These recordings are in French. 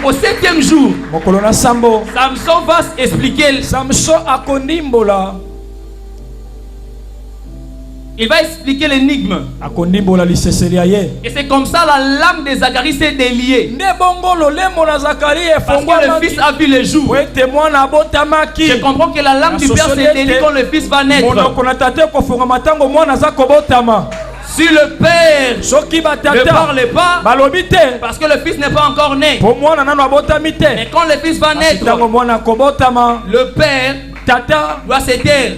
Au 7e jour, Samson va expliquer. Il va expliquer l'énigme. Et c'est comme ça la lame de Zacharie s'est déliée. Parce que le fils a vu le jour. Je comprends que la lame du père s'est déliée quand le fils va naître. Si le père ne parle pas, parce que le fils n'est pas encore né. Mais quand le fils va naître, le père doit se taire.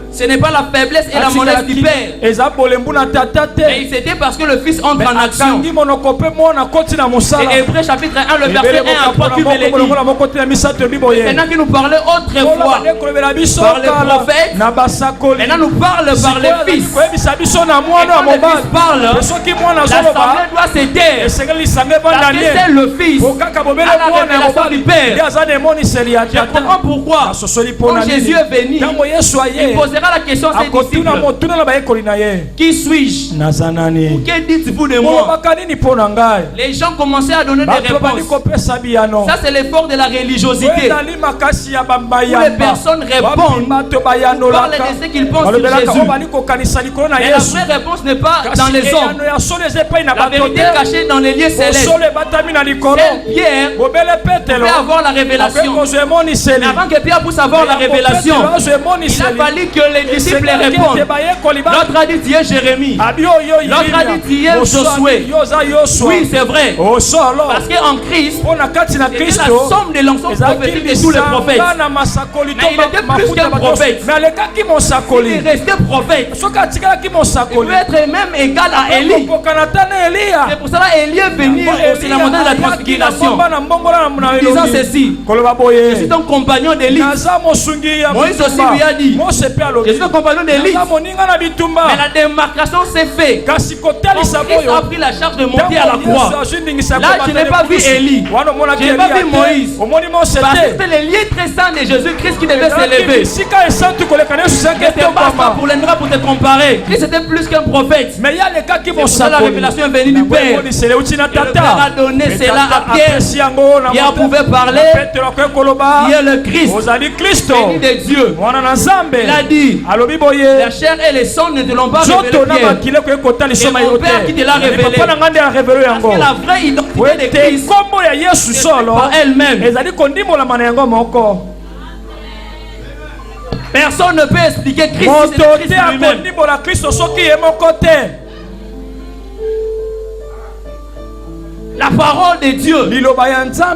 Ce n'est pas la faiblesse et la mollesse du père. Mais c'était parce que le fils entre en action. Et Hébreux chapitre 1, le verset 1 à 3, tu me le dis. Maintenant qu'il nous parlait autrefois par les prophètes, maintenant nous parle par les fils. Et quand le fils parle, l'assemblée doit se taire. Parce que c'est le fils à la révélation du père. Je comprends pourquoi quand Jésus est venu, il posera la question à ses disciples. Qui suis-je? Que dites-vous de moi? Les gens commençaient à donner des réponses. Ça c'est l'effort de la religiosité. Où les personnes répondent, parlent de ce qu'ils pensent sur Jésus. Mais la vraie réponse n'est pas dans les hommes. La vérité est cachée dans les lieux célestes. Pierre pouvait avoir la révélation. Mais avant que Pierre puisse avoir la révélation, il a fallu que les disciples répondent. L'autre a dit tu es Jérémie. L'autre a dit tu es Josué. Oui, c'est vrai. Parce qu'en Christ, c'était la somme de l'ensemble prophétique de tous les prophètes. Mais il était plus qu'un prophète. Il restait prophète. Il peut être même égal à Élie. C'est pour cela Élie est venu sur la montagne de la transfiguration, disant ceci: je suis ton compagnon d'Élie. Moïse aussi lui a dit: je suis le compagnon d'Élie. Mais la démarcation s'est faite. Quand Christ a pris la charge de monter à la croix, là je n'ai pas vu Élie, je n'ai pas vu Moïse, parce que c'était le lieu très saint de Jésus-Christ qui devait s'élever. Ce n'était pas ça pour l'endroit pour te comparer. Christ était plus qu'un prophète. C'est la révélation est venue du Père. Et le Père a donné cela à Pierre. Pierre pouvait parler. Il est le Christ, venu de Dieu. Il a dit: la chair et le sang ne te l'ont pas révélé, Pierre. Et mon Père qui te l'a révélé. Parce que la vraie identité de Christ est par elle-même. Personne ne peut expliquer Christ si c'est Christ lui-même. La parole de Dieu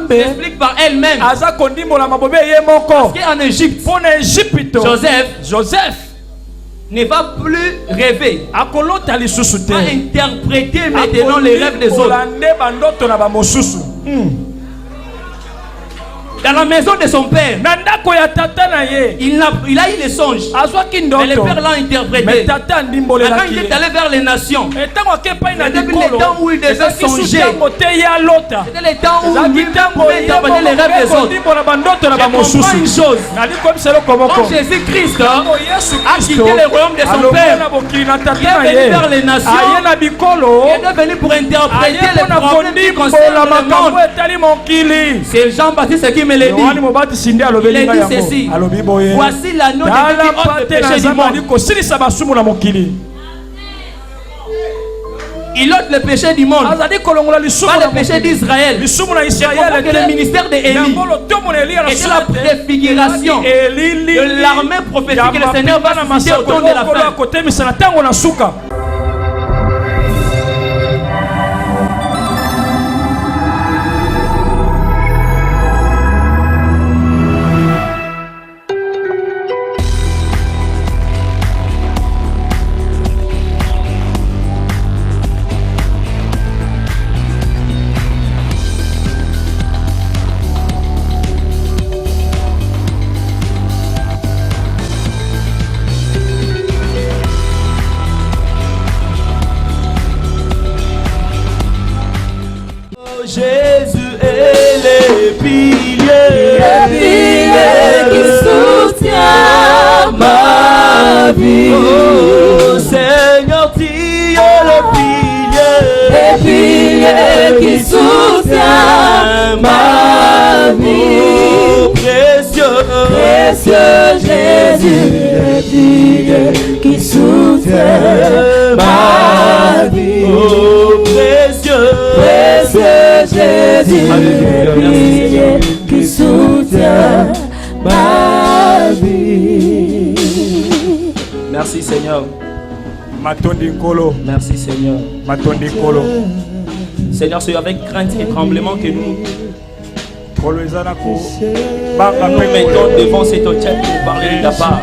s'explique par elle-même. Parce qu'en Égypte, Joseph ne va plus rêver, va interpréter maintenant les rêves des autres. Dans la maison de son père, il a eu les songes. Mais le père l'a interprété. Quand il est allé vers les nations, c'était le temps où il devait songer. C'était le temps où il pouvait interpréter les rêves des autres. Je comprends une chose. Quand Jésus-Christ a quitté le royaume de son père, il est venu vers les nations. Il est venu pour interpréter les problèmes qui concernent le monde. C'est Jean-Baptiste qui me l'a dit. Il a dit ceci: voici l'agneau de Dieu qui ôte le péché du monde. Il ôte le péché du monde, pas le péché d'Israël. Je comprends que le ministère d'Élie était la préfiguration de l'armée prophétique que le Seigneur va susciter au temps de la fin. Jésus qui soutient ma vie. Oh précieux, précieux Jésus qui soutient ma vie. Merci Seigneur. Merci Seigneur. Seigneur, c'est avec crainte et tremblement que nous mettons devant cet hôtel pour parler de ta part.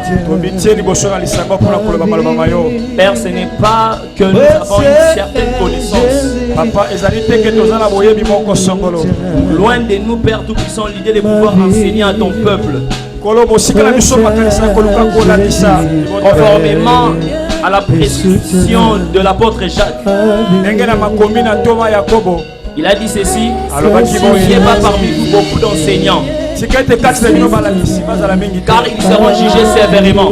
Père, ce n'est pas que nous avons une certaine connaissance. Loin de nous, Père Tout-Puissant, l'idée de pouvoir enseigner à ton peuple conformément à la prescription de l'apôtre Jacques. Il a dit ceci: il n'y a pas parmi vous beaucoup d'enseignants, car ils seront jugés sévèrement.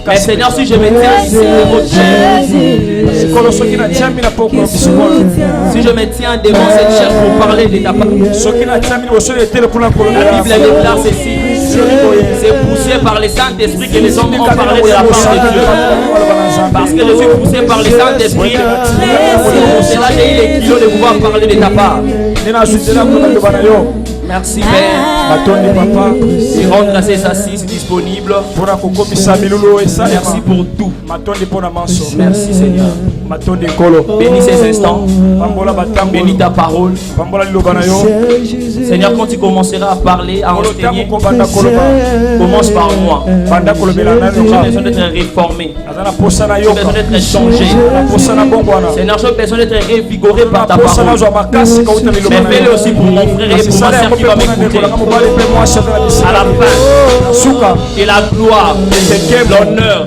Mais Seigneur, si je me tiens ici devant chair, si je me tiens devant cette chair pour parler de ta parole, la Bible déclare ceci: c'est poussé par le Saint-Esprit que les hommes ont parlé de la parole de Dieu. Parce que je suis poussé par le Saint-Esprit, c'est là j'ai eu les kilos de pouvoir parler de ta part. Merci Père. Et rendre à ces assises disponibles. Merci pour tout. Merci Seigneur. Bénis ces instants. Bénis ta parole. Seigneur, quand tu commenceras à parler, à enseigner, commence par moi. J'ai besoin d'être réformé. J'ai besoin d'être changé. Seigneur, j'ai besoin d'être révigoré par ta parole. Mais fais-le aussi pour mon frère et pour ma soeur qui va m'écouter. À la fin, que la gloire, l'honneur,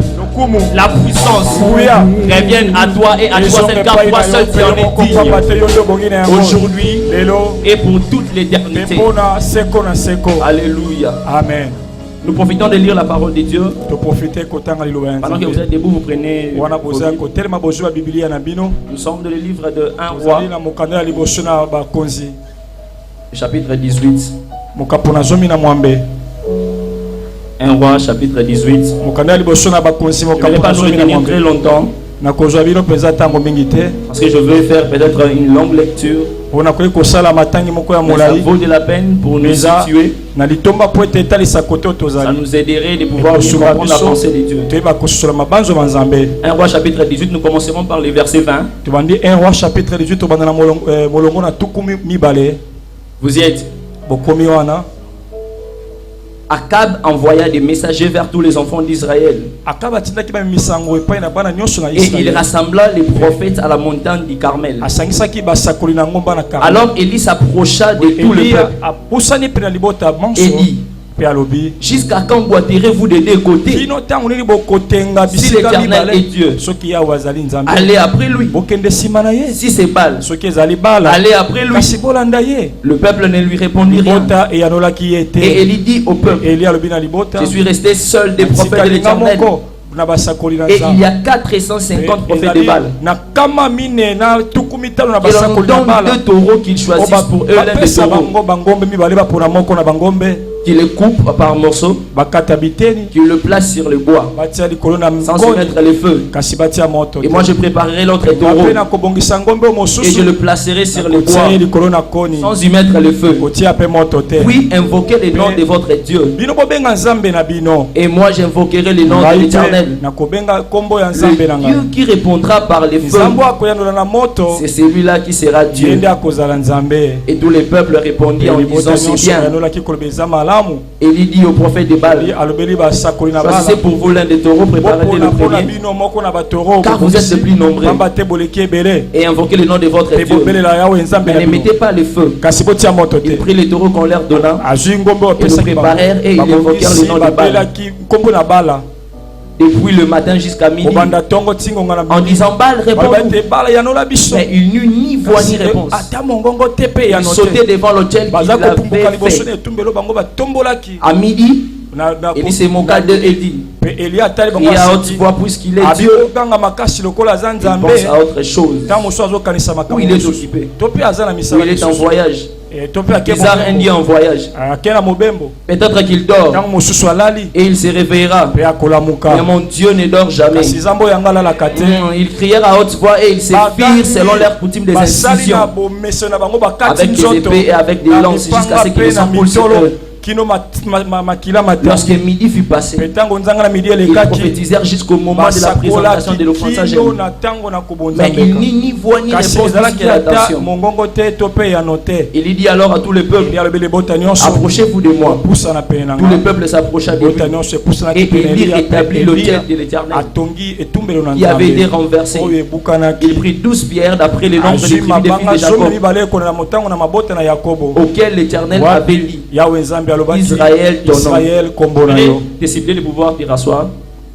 la puissance reviennent à toi et à toi seul, car toi seul tu en es digne aujourd'hui et pour toute l'éternité. Alléluia. Amen. Nous profitons de lire la parole de Dieu. Pendant que vous êtes debout, vous prenez vos Bibles. Nous sommes dans le livre de 1 roi, chapitre 18. 1 roi, chapitre 18. Je ne vais pas nous retenir très longtemps, parce que je veux faire peut-être une longue lecture. Mais ça vaut de la peine pour nous situer. Ça nous aiderait de pouvoir comprendre la pensée de Dieu. 1 roi chapitre 18, nous commencerons par le verset 20. Vous y êtes? Akab envoya des messagers vers tous les enfants d'Israël. Et il rassembla les prophètes à la montagne du Carmel. Alors Élie s'approcha de tout le peuple et dit: jusqu'à quand boiterez-vous de deux côtés? Si l'Éternel est Dieu, allez après lui. Si c'est Baal, allez après lui. Le peuple ne lui répondit rien. Et Élie dit au peuple: je suis resté seul des prophètes de l'Éternel. Et il y a 450 prophètes de Baal. Et l'on donne 2 taureaux qu'ils choisissent pour eux, l'un des taureaux, qui le coupe par morceaux, qui le place sur le bois, sans y mettre le feu. Et moi je préparerai l'autre taureau, et je le placerai sur le bois, sans y mettre le feu. Puis invoquez le nom de votre Dieu. Et moi j'invoquerai le nom de l'Éternel. Le Dieu qui répondra par le feu, c'est celui-là qui sera Dieu. Et tous les peuples répondirent en disant: c'est bien. Et il dit au prophète de Baal: choisissez pour vous l'un des taureaux, préparez-le le premier, car vous êtes le plus nombreux, et invoquez le nom de votre Dieu. Mais ne mettez pas le feu. Ils prirent les taureaux qu'on leur donna, et le préparèrent, et ils invoquèrent le nom de Baal. Depuis le matin jusqu'à midi, en disant: Baal, réponds-nous. Mais il n'eut ni voix ni réponse. Il sautait devant l'autel qu'il avait fait. À midi, il se moqua d'eux et dit: il a haute voix puisqu'il est Dieu. Il pense à autre chose. Où il est occupé, où il est en voyage. bizarre indien en voyage. Peut-être qu'il dort et il se réveillera. Mais mon Dieu ne dort jamais. Ils crièrent à haute voix et ils se firent selon leur coutume des incisions avec des épées et avec des lances jusqu'à ce que les ampoules se heurtent. Lorsque midi fut passé, ils prophétisèrent jusqu'au moment de la présentation de l'offrande. Mais il n'y ni voix ni réponse de l'attention. Il dit alors à tout le peuple, approchez-vous de moi. Tout le peuple s'approcha de lui. Et il rétablit l'autel de l'Éternel qui avait été renversé. Il prit 12 pierres d'après les nombres des tribus des fils de Jacob, auxquelles l'Éternel avait dit, Israël, ton nom. Tu cibler le pouvoir pour rasseoir.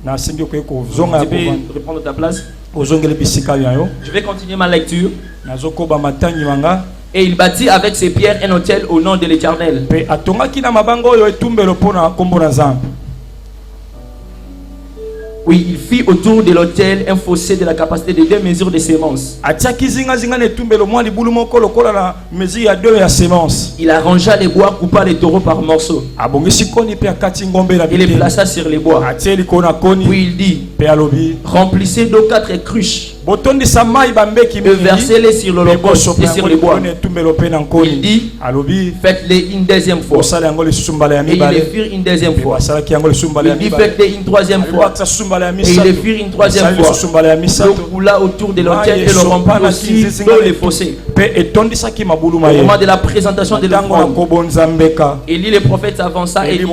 Tu peux reprendre ta place. Je vais continuer ma lecture. Et il bâtit avec ses pierres un autel au nom de l'Éternel. Oui, il fit autour de l'autel un fossé de la capacité de 2 mesures de sémence. Il arrangea les bois, coupa les taureaux par morceaux. Il les plaça sur les bois. Puis il dit, remplissez d'eau 4 cruches et versez-les sur l'holocauste et sur les bois. Il dit, faites-les une deuxième fois. Et ils les firent une deuxième fois. Il dit, faites-les une troisième fois. Et ils les firent une troisième fois. L'eau coula autour de l'autel et le remplit aussi dans les fossés. Au moment de la présentation de l'offrande, Élie le prophète s'avança et dit,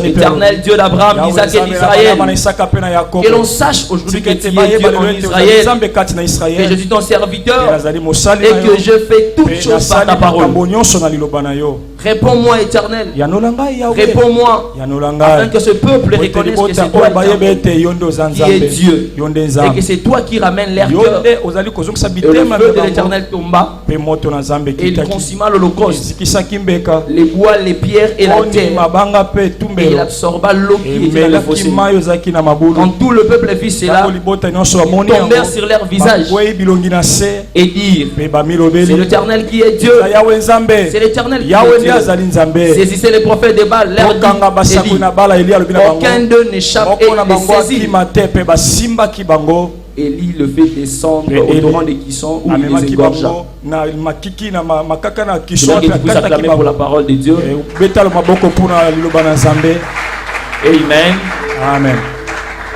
l'Éternel Dieu d'Abraham, d'Isaac et d'Israël, que l'on sache aujourd'hui que tu es Dieu en Israël, que je suis ton serviteur et que je fais toutes choses par ta parole. Réponds-moi, Éternel. Réponds-moi, afin que ce peuple reconnaisse que c'est toi qui es Dieu et que c'est toi qui ramènes l'air cœur. Et le feu de l'Éternel tomba et il consuma l'holocauste, les bois, les pierres et la terre, et il absorba l'eau qui était dans le fossé. Quand tout le peuple vit cela, ils tombèrent sur leur visage et dirent, c'est l'Éternel qui est Dieu, c'est l'Éternel qui est Dieu. Saisissez les prophètes de Baal, leur dit, aucun d'eux n'échappe et les saisit. Élie le fait descendre au torrent de Kishon où il les égorgea. Je vais que vous acclamez pour la parole de Dieu. Amen. Amen.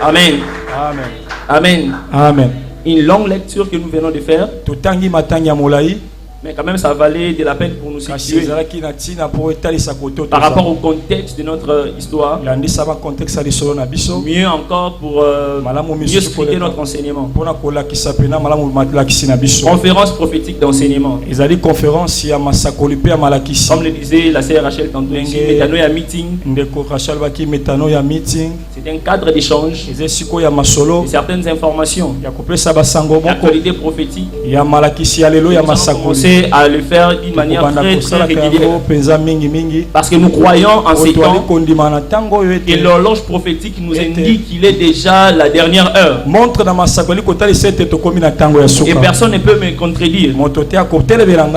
Amen. Amen. Amen. Amen. Une longue lecture que nous venons de faire. Mais quand même, ça valait de la peine pour nous situer par rapport au contexte de notre histoire. Mieux encore pour mieux expliquer notre enseignement. Conférence prophétique d'enseignement. Comme le disait la sœur Rachel tantôt, c'est un cadre d'échange de certaines informations. L'actualité prophétique. À le faire d'une manière très très régulière, parce que nous croyons en ces temps et l'horloge prophétique nous indique qu'il est déjà la dernière heure et personne ne peut me contredire. Et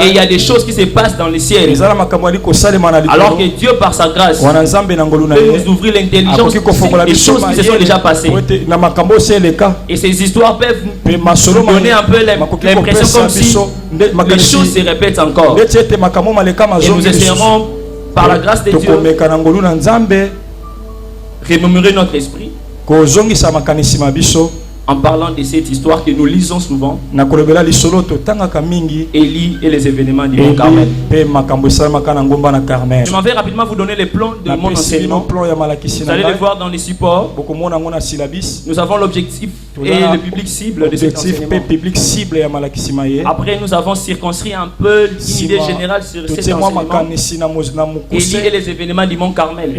il y a des choses qui se passent dans les ciels alors que Dieu par sa grâce peut nous ouvrir l'intelligence des choses qui se sont déjà passées, et ces histoires peuvent nous donner un peu l'impression comme si les choses se répètent encore. Et nous essaierons par la grâce de Dieu rémémorer notre esprit en parlant de cette histoire que nous lisons souvent, Élie et les événements du mont Carmel. Je m'en vais rapidement vous donner les plans de mon enseignement. Vous allez le voir dans les supports. Nous avons l'objectif et le public cible de cet enseignement. Après, nous avons circonscrit un peu une idée générale sur cet enseignement. Élie et les événements du mont Carmel.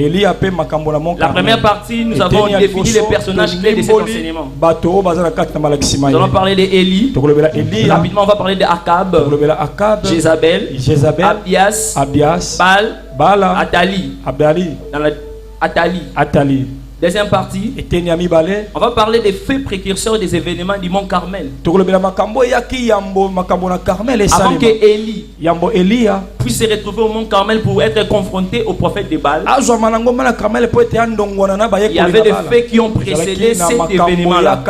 La première partie, nous avons défini les personnages clés de cet enseignement. Nous allons parler d'Élie. Rapidement, on va parler d'Akab, Jézabel, Abias, Baal, Atali. Deuxième partie, on va parler des faits précurseurs des événements du mont Carmel. Avant que Élie puisse se retrouver au mont Carmel pour être confronté au prophète de Baal, il y avait des faits qui ont précédé cet événement-là.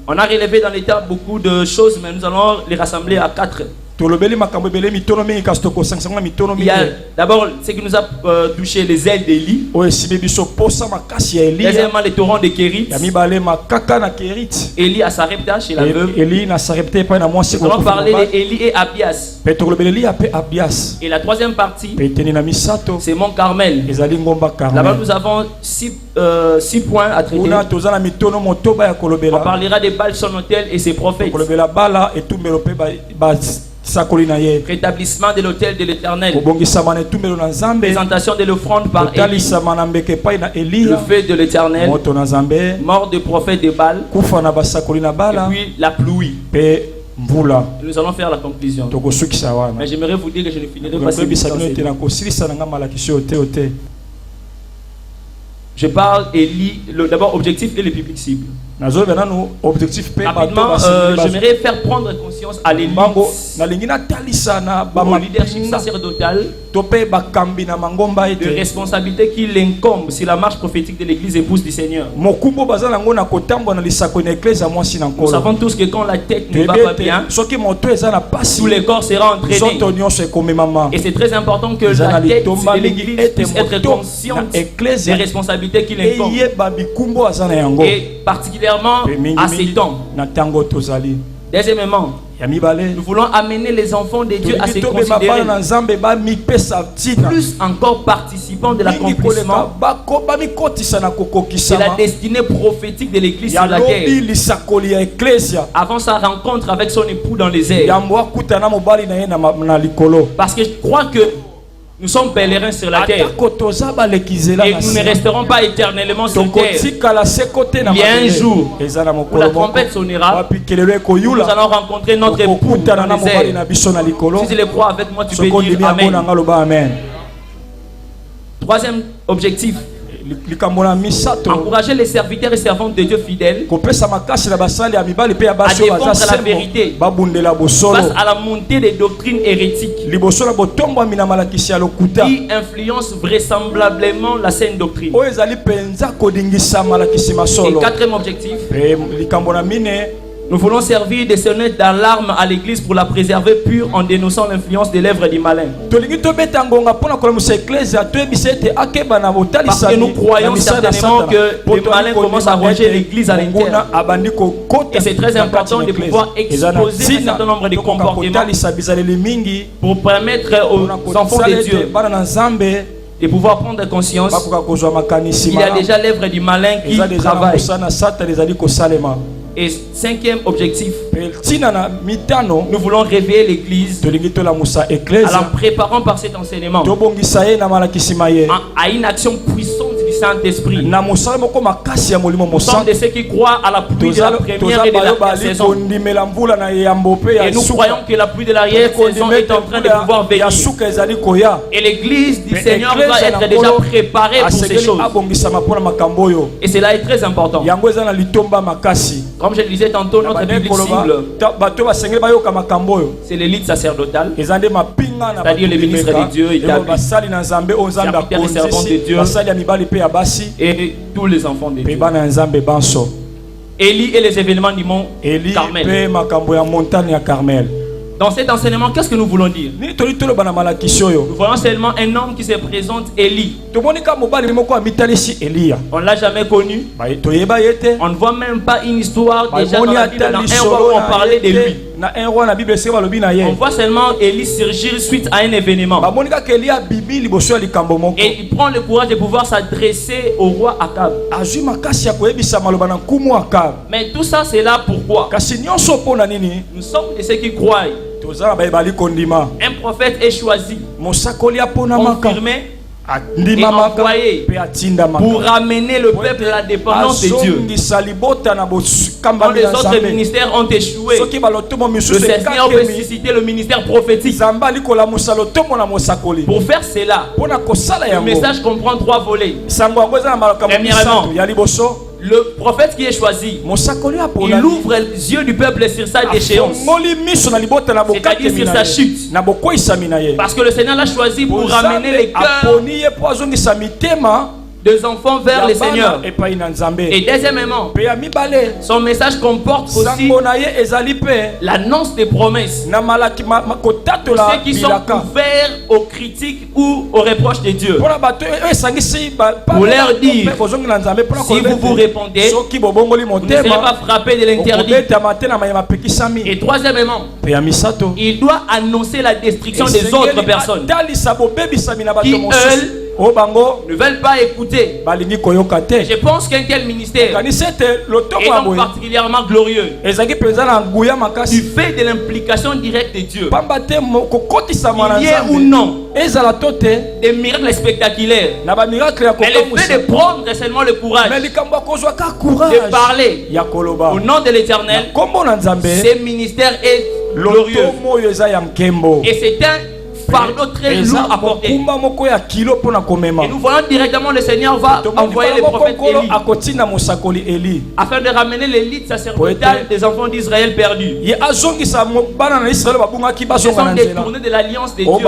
On a relevé dans l'état beaucoup de choses, mais nous allons les rassembler à 4. Il y a d'abord ce qui nous a touché, les ailes d'Élie. Deuxièmement, les torrents de Kérit. Élie à Sarepta chez la veuve. Nous allons parler d'Élie et Abias. Et la troisième partie, c'est Mont Carmel. Là-bas, nous avons 6 points à traiter. On parlera des Baal, son autel et ses prophètes. Rétablissement de l'autel de l'Éternel. Présentation de l'offrande par Élie. Le feu de l'Éternel. Mort de prophète de Baal. Et puis la pluie. Nous allons faire la conclusion. Mais j'aimerais vous dire que je ne finirai pas cette vidéo. Je parle Élie, d'abord objectif et le public cible. Rapidement, j'aimerais faire prendre conscience à l'élite, au leadership sacerdotal, de responsabilité qui l'incombe sur la marche prophétique de l'église épouse du Seigneur. Nous savons tous que quand la tête ne va pas bien, tout le corps sera entraîné. Et c'est très important que la tête de l'église puisse être consciente des responsabilités qui l'incombent. Et particulièrement à ces temps. Deuxièmement, nous voulons amener les enfants de Dieu à se considérer plus encore participants de l'accomplissement de la destinée prophétique de l'église sur la terre avant sa rencontre avec son époux dans les airs. Parce que je crois que nous sommes pèlerins sur la terre et nous ne resterons pas éternellement sur terre. Il y a un jour où la trompette sonnera, nous allons rencontrer notre époux dans les airs. Si tu le crois avec moi, tu peux dire Amen. Troisième objectif, encourager les serviteurs et servantes de Dieu fidèles à défendre la vérité face à la montée des doctrines hérétiques qui influencent vraisemblablement la saine doctrine. Et quatrième objectif, nous voulons servir des sonnettes d'alarme à l'église pour la préserver pure en dénonçant l'influence des lèvres du malin. Parce que nous croyons certainement que le malin commence à ronger l'église à l'intérieur. Et c'est très important de pouvoir exposer un certain nombre de comportements pour permettre aux enfants de Dieu de pouvoir prendre conscience qu'il y a déjà l'œuvre du malin qui travaille. Et cinquième objectif, nous voulons réveiller l'église en la préparant par cet enseignement à une action puissante du Saint-Esprit. Nous sommes de ceux qui croient à la pluie de la première et de la saison. Et nous croyons que la pluie de l'arrière-saison est en train de pouvoir venir. Et l'église du Seigneur doit être déjà préparée pour ces choses. Et cela est très important. Comme je le disais tantôt, notre public cible, c'est l'élite sacerdotale, c'est-à-dire les ministres de Dieu, les serviteurs et servantes de Dieu et tous les enfants de Dieu. Élie et les événements du mont Carmel. Dans cet enseignement, qu'est-ce que nous voulons dire? Nous voyons seulement un homme qui se présente, Élie. On ne l'a jamais connu. On ne voit même pas une histoire déjà dans la Bible, dans un roi où on parlait de lui. On voit seulement Élie surgir suite à un événement. Et il prend le courage de pouvoir s'adresser au roi Akab. Mais tout ça, c'est là pourquoi? Nous sommes de ceux qui croient. Un prophète est choisi, confirmé et envoyé pour ramener le peuple à la dépendance de Dieu. Quand les autres ministères ont échoué, le Seigneur peut susciter le ministère prophétique. Pour faire cela, le message comprend 3 volets. Premièrement, le prophète qui est choisi, il ouvre les yeux du peuple sur sa déchéance, c'est-à-dire sur sa chute. Parce que le Seigneur l'a choisi pour ramener les cœurs des enfants vers le Seigneur. Et deuxièmement, son message comporte aussi l'annonce des promesses pour ceux qui sont ouverts aux critiques ou aux reproches de Dieu, pour leur dire, si vous vous répondez, vous ne serez pas frappé de l'interdit. Et troisièmement, il doit annoncer la destruction des autres personnes qui, eux, ne veulent pas écouter. Je pense qu'un tel ministère est donc particulièrement glorieux du fait de l'implication directe de Dieu. Il y ait ou non des miracles spectaculaires, mais le fait de prendre seulement le courage de parler au nom de l'Éternel, ce ministère est glorieux. Et c'est un fardeau très lourd à porter. Et nous voyons directement le Seigneur va envoyer le prophète Élie afin de ramener l'élite sacerdotale des enfants d'Israël perdus. Ils sont détournés de l'alliance de Dieu.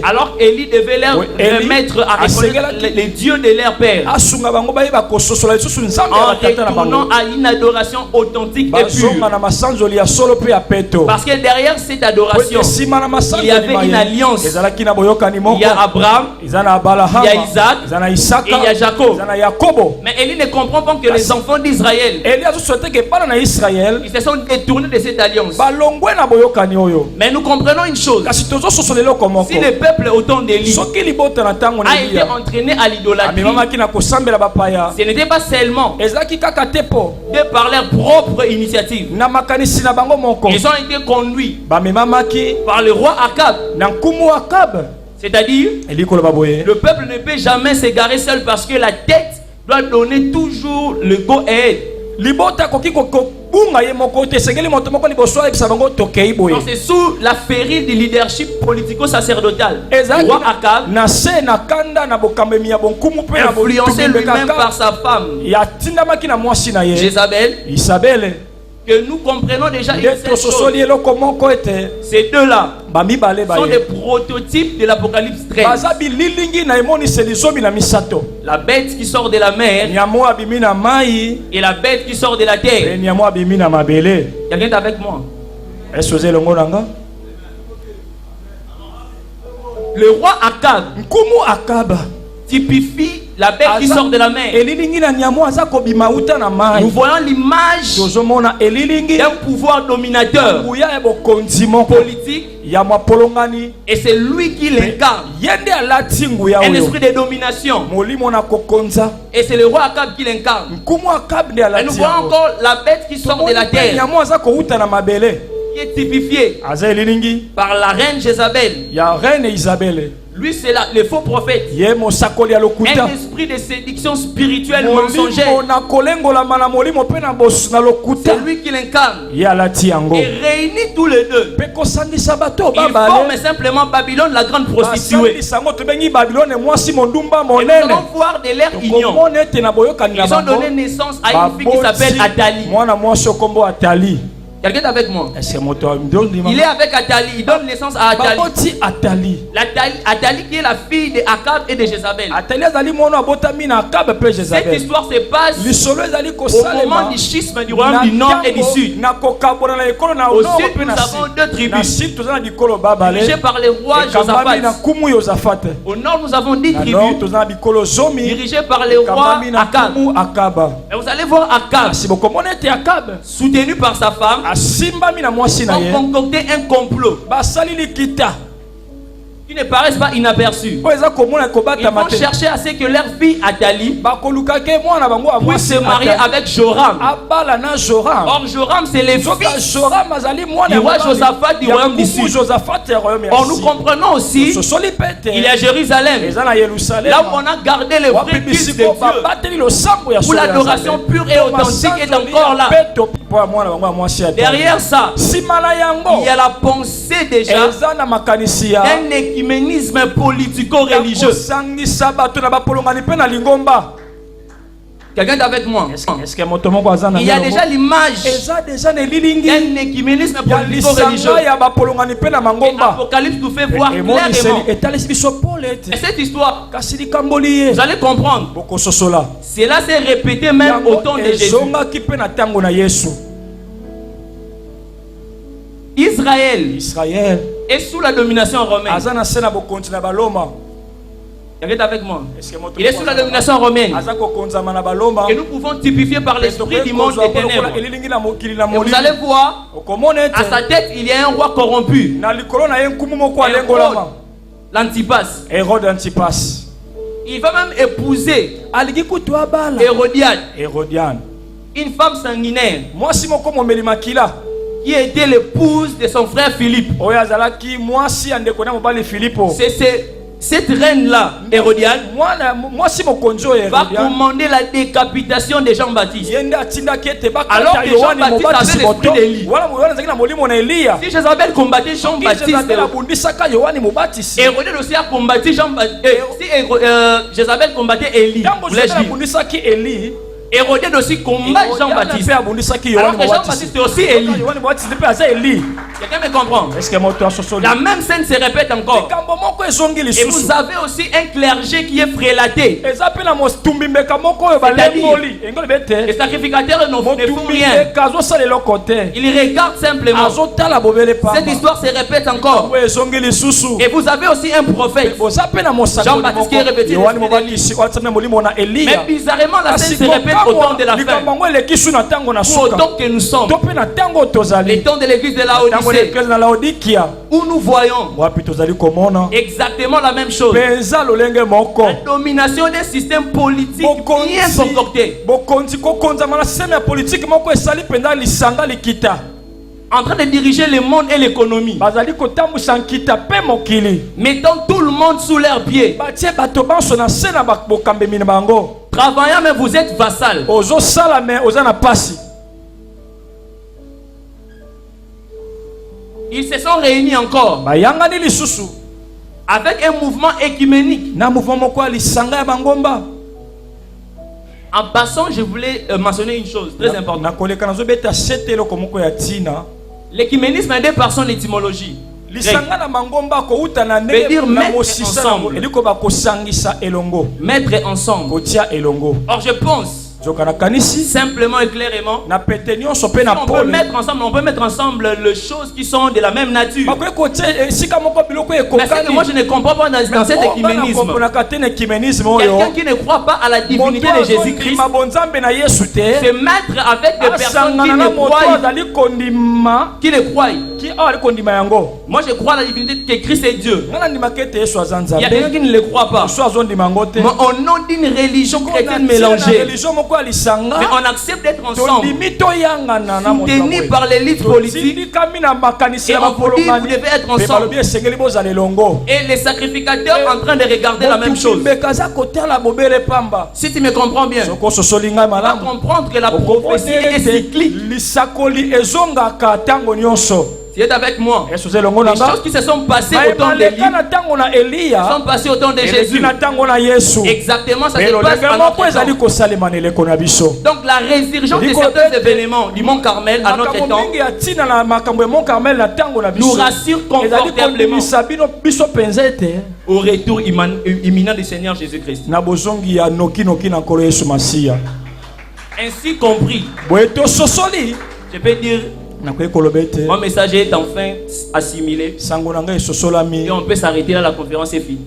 Alors Élie devait leur remettre à reconnaître les dieux de leur père en retournant à une adoration authentique et pure. Parce que derrière cette adoration, il y avait une alliance. Il y a Abraham, il y a Isaac et il y a Jacob. Mais Élie ne comprend pas que les enfants d'Israël, ils se sont détournés de cette alliance. Mais nous comprenons une chose. Si le peuple au temps d'Élie a été entraîné à l'idolâtrie, ce n'était pas seulement de par leur propre initiative. Ils ont été conduits par le roi Akab. C'est-à-dire, le peuple ne peut jamais s'égarer seul parce que la tête doit donner toujours le go-ahead. C'est sous la férile du leadership politico-sacerdotal. Le roi Akab, influencé lui-même par sa femme Jézabel, que nous comprenons déjà une seule chose. Ces deux-là sont des prototypes de l'Apocalypse 13. La bête qui sort de la mer et la bête qui sort de la terre. Quelqu'un est avec moi? Le roi Akab typifie la bête qui sort de la mer. Nous voyons l'image d'un pouvoir dominateur politique, et c'est lui qui l'incarne. Un esprit de domination, et c'est le roi Akab qui l'incarne. Et nous voyons encore la bête qui sort de la terre, qui est typifiée par la reine Jézabel. Lui, c'est le faux prophète. Un esprit de séduction spirituelle mensongère. C'est lui qui l'incarne. Et réunit tous les deux. Ils forment simplement Babylone, la grande prostituée. Et nous allons voir de leur union. Ils ont donné naissance à une fille qui s'appelle Athalie. Quelqu'un est avec moi? Il est avec Athalie. Il donne naissance à Athalie. Athalie qui est la fille de Akab et de Jézabel. Cette histoire se passe au moment du schisme du royaume du Nord et du Sud. Au Sud, nous avons deux tribus dirigées par le roi Josaphat. Au Nord, nous avons 10 tribus dirigées par le roi Akab. Et vous allez voir Akab, soutenu par sa femme, ont concocté un complot qui ne paraissent pas inaperçus. Ils vont chercher à ce que leur fille Athalie puisse se marier avec Joram. Or Joram c'est le fils du roi Josaphat du royaume du Sud. Or nous comprenons aussi il est à Jérusalem, là où on a gardé le vrai culte de Dieu, où l'adoration pure et authentique est encore là. Derrière ça, il y a la pensée déjà d'un écuménisme politico-religieux. Quelqu'un est avec moi? Il y a déjà l'image d'un écuménisme politico-religieux. L'Apocalypse nous fait voir clairement. Et cette histoire, vous allez comprendre, cela s'est répété même au temps de Jésus. Israël est sous la domination romaine. Regardez avec moi. Il est sous la domination romaine. Et nous pouvons typifier par l'esprit du monde des ténèbres. Et vous allez voir, à sa tête, il y a un roi corrompu. Hérode Antipas. Il va même épouser Hérodiade, une femme sanguinaire, qui était l'épouse de son frère Philippe. C'est cette reine-là, Hérodiade, va commander la décapitation de Jean-Baptiste. Alors que Jean-Baptiste avait l'esprit d'Élie. Si Jézabel combattait Jean-Baptiste, Hérodiade aussi a combattu Jean-Baptiste. Si Jézabel combattait Élie, Hérodiade aussi combat Jean-Baptiste. Alors que Jean-Baptiste est aussi Élie. Quelqu'un me comprend? La même scène se répète encore. Et vous avez aussi un clergé qui est prélaté. Les sacrificateurs ne font rien. Ils regardent simplement. Cette histoire se répète encore. Et vous avez aussi un prophète, Jean-Baptiste, qui est répété. Mais bizarrement, la scène se répète au temps de la fin. Pour autant que nous sommes. Les temps de l'église de Laodicée, où nous voyons exactement la même chose. La domination d'un système politique bien concocté, en train de diriger le monde et l'économie, mettant tout le monde sous leurs pieds. Travaillant, mais vous êtes vassal. Ils se sont réunis encore avec un mouvement écuménique. En passant, je voulais mentionner une chose très importante. L'écuménisme est par son étymologie. Veut dire mettre ensemble. Mettre ensemble. Or je pense simplement et clairement, on peut mettre ensemble les choses qui sont de la même nature. Mais ce que moi je ne comprends pas dans cet écuménisme, quelqu'un qui ne croit pas à la divinité de Jésus-Christ se mettre avec des personnes qui ne croient. Moi je crois à la divinité que Christ est Dieu. Il y a quelqu'un qui ne le croit pas. Mais au nom d'une religion chrétienne mélangée, mais on accepte d'être ensemble, soutenus par l'élite politique, et on vous dit vous devez être ensemble. Et les sacrificateurs en train de regarder la même chose. Si tu me comprends bien, tu vas comprendre que la prophétie est cyclique. Tu es avec moi. Les choses qui se sont passées au temps d'Élie sont passées au temps de Jésus. Exactement, ça se passe en notre temps. Donc la résurrection de certains événements du Mont Carmel à notre temps nous rassure confortablement au retour imminent du Seigneur Jésus-Christ. Ainsi compris, je peux dire, mon message est enfin assimilé. Et on peut s'arrêter là, la conférence est finie.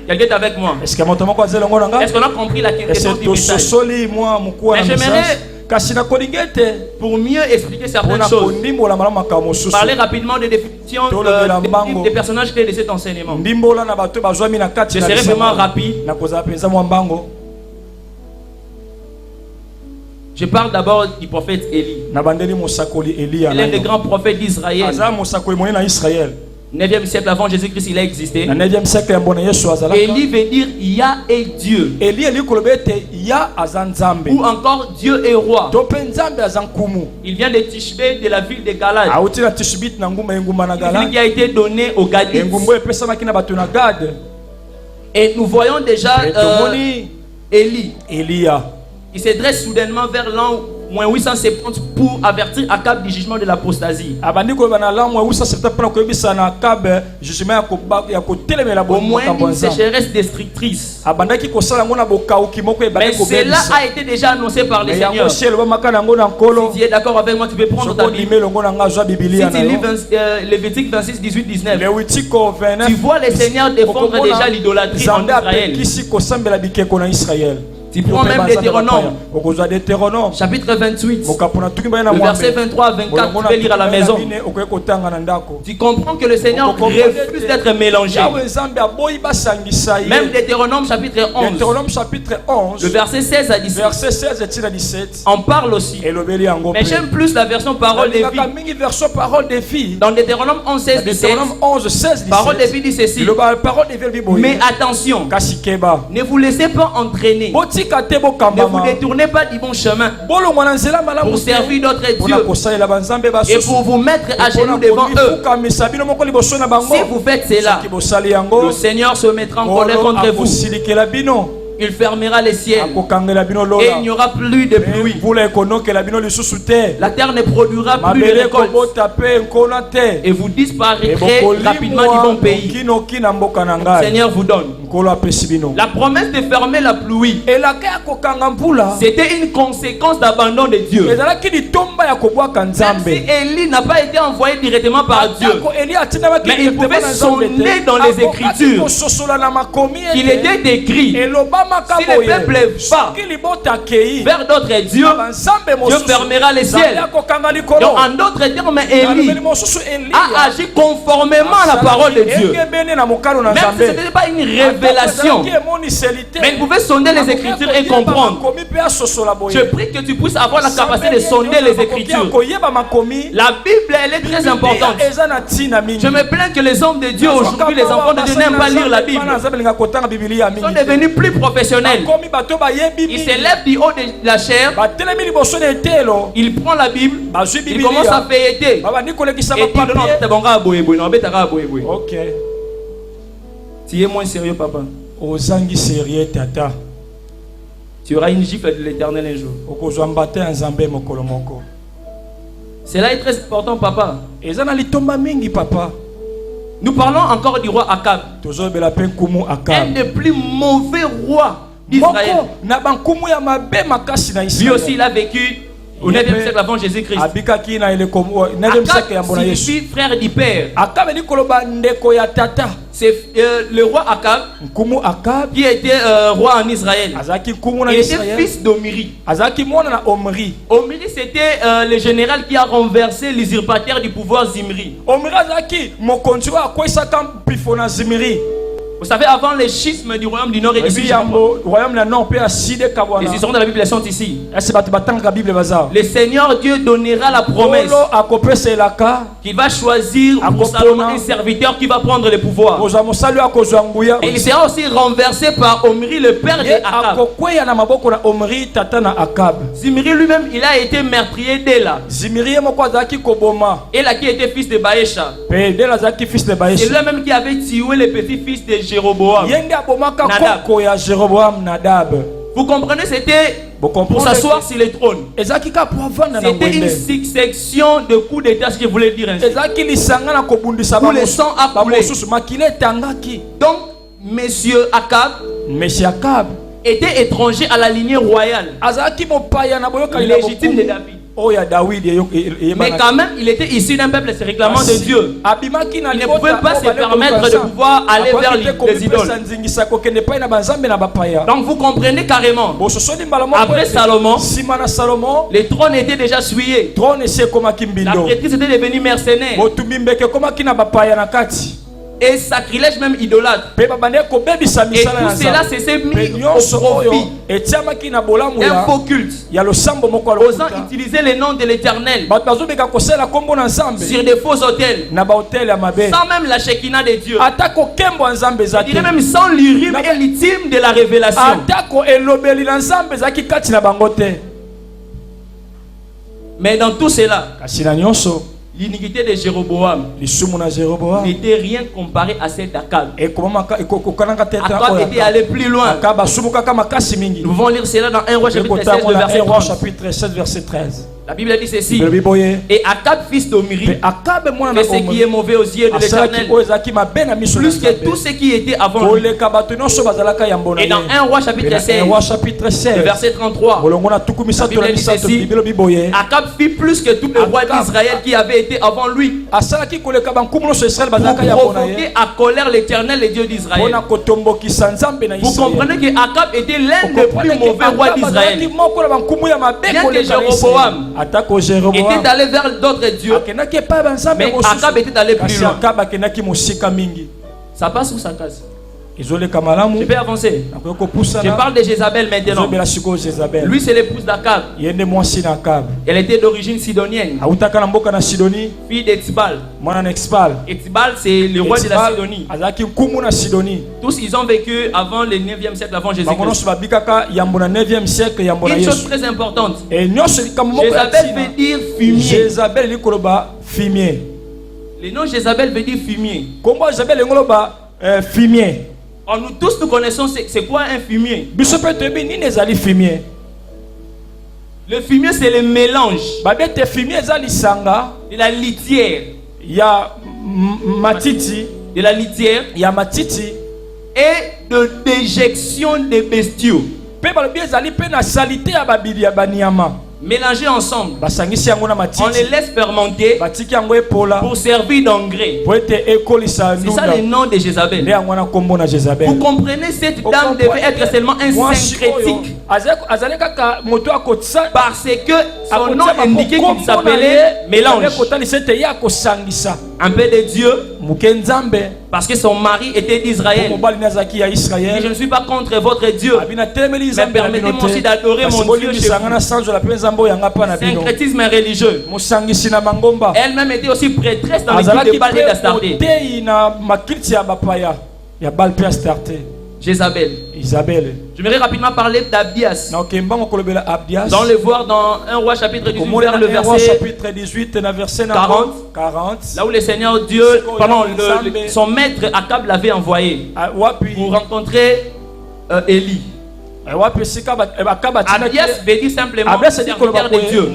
Quelqu'un est avec moi? Est-ce qu'on a compris la question du message? Mais j'aimerais Pour mieux expliquer certaines choses, parler rapidement des définitions des personnages clés de cet enseignement. Je serai vraiment rapide. Je parle d'abord du prophète Élie. Il est l'un des grands prophètes d'Israël. 9e siècle avant Jésus-Christ, il a existé. Élie veut dire Yah est Dieu. Ou encore Dieu est roi. Il vient de Tishbé, de la ville de Galad. Une ville qui a été donnée aux Gadites. Et nous voyons déjà Élie. Il se dresse soudainement vers l'an 870 pour avertir Akab du jugement de l'apostasie. Au moins une sécheresse destructrice. Mais cela a été déjà annoncé par les Seigneurs. Si tu es d'accord avec moi, tu peux prendre ta Bible. Si tu lis Lévitique 26, 18, 19, tu vois les Seigneurs défendre déjà l'idolâtrie en Israël. Tu prends même Deutéronome, chapitre 28, le verset 23 à 24, tu peux lire à la maison. Tu comprends que le Seigneur refuse d'être mélangé. Même Deutéronome chapitre 11, le verset 16 à 17, en parle aussi. Mais j'aime plus la version parole des vies. Dans Deutéronome 11, 16, 17, parole des vies dit ceci: mais attention, ne vous laissez pas entraîner. Ne vous détournez pas du bon chemin pour servir d'autres dieux et pour vous mettre à genoux devant eux. Si vous faites cela, le Seigneur se mettra en colère contre vous. Il fermera les ciels et il n'y aura plus de pluie. La terre ne produira plus de récoltes et vous disparaîtrez rapidement du bon pays. Le Seigneur vous donne. La promesse de fermer la pluie, c'était une conséquence d'abandon de Dieu. Même si Élie n'a pas été envoyé directement par Dieu, mais il pouvait sonder dans les Écritures qu'il était décrit: si le peuple va vers d'autres dieux, Dieu fermera les ciels. Donc, en d'autres termes, Élie a agi conformément à la parole de Dieu. Même si ce n'était pas une révélation, mais il pouvait sonder les Écritures et comprendre. Je prie que tu puisses avoir la capacité de sonder les Écritures. La Bible, elle est très importante. Je me plains que les hommes de Dieu aujourd'hui, les enfants de Dieu, n'aiment pas lire la Bible. Ils sont devenus plus professionnels. Il se lève du haut de la chair, il prend la Bible, il commence à feuilleter. Ok. Tu es moins sérieux, papa. Tu auras une gifle de l'Éternel un jour. Cela est très important, papa. Nous parlons encore du roi Akab, un des plus mauvais rois d'Israël. Lui aussi, il a vécu au 9e siècle avant Jésus-Christ. Akab signifie frère du père. C'est le roi Akab qui était roi en Israël. Il était fils d'Omri. Omri, c'était le général qui a renversé l'usurpateur du pouvoir Zimri. Vous savez, avant les schismes du royaume du Nord et du Sud, les histoires de la Bible sont ici. Le Seigneur Dieu donnera la promesse qu'il va choisir pour Salomon un serviteur qui va prendre le pouvoir. Et il sera aussi renversé par Omri, le père de Akab. Zimri lui-même, il a été meurtrier d'Ela. Ela qui était fils de Baécha. C'est lui-même qui avait tué le petit-fils de Jéroboam. Vous comprenez, c'était pour s'asseoir sur le trône. C'était une succession de coups d'état, ce que je voulais dire ainsi. Où le sang a coulé. Donc, Monsieur Akab était étranger à la lignée royale légitime de David. Mais quand même, il était issu d'un peuple se réclamant de Dieu. Il ne pouvait pas se permettre de pouvoir aller vers les idoles. Donc vous comprenez carrément. Après Salomon, les trônes étaient déjà souillés. La prêtrise était devenue mercenaire. Et sacrilège même idolâtre. Et tout cela s'est mis au profit d'un faux culte, osant utiliser les noms de l'Éternel sur des faux autels, sans même la Shekinah de Dieu. Je dirais même sans l'urim et l'ultime de la révélation. Mais dans tout cela, l'iniquité de Jéroboam n'était rien comparé à celle d'Akab. Akab était allé plus loin. Nous pouvons lire cela dans 1 Roi chapitre 16 verset 13. La Bible dit ceci. Et Akab, fils d'Omri, fait ce qui est mauvais aux yeux de l'Éternel, plus que tout ce qui était avant lui. Et dans 1 Roi chapitre 16, verset 33, la Bible dit ceci. Akab fit plus que tous les rois d'Israël qui avaient été avant lui, pour provoquer à colère l'Éternel, le Dieu d'Israël. Vous comprenez que Akab était l'un des plus mauvais rois d'Israël. Bien que Jéroboam était allé vers d'autres dieux, mais Akab était allé plus loin. Ça passe ou ça casse? Je peux avancer. Je parle de Jézabel maintenant. Lui, c'est l'épouse d'Akab. Elle était d'origine sidonienne, fille d'Etibal. Etibal, c'est le roi de la Sidonie. Tous, ils ont vécu avant le 9e siècle avant Jésus-Christ. Une chose très importante, Jézabel veut dire fumier. Le nom Jézabel veut dire fumier. Or, nous tous nous connaissons c'est quoi un fumier. Le fumier, c'est le mélange de la litière, et de déjection des bestiaux mélangés ensemble. On les laisse fermenter pour servir d'engrais. C'est ça le nom de Jézabel. Vous comprenez, cette dame devait être seulement un syncrétique, parce que son nom indiquait qu'il s'appelait mélange. Un peu de Dieu, parce que son mari était d'Israël. Je ne suis pas contre votre Dieu, mais permettez-moi aussi d'adorer mon Dieu chez vous. Syncrétisme religieux. Elle-même était aussi prêtresse dans l'église de Baal et d'Astarté. Jézabel. J'aimerais rapidement parler d'Abdias. Dans le voir dans 1 Roi chapitre 18 vers le verset 40. Là où le Seigneur Dieu, son maître Akab l'avait envoyé pour rencontrer Élie. Abdias veut dire simplement serviteur de Dieu.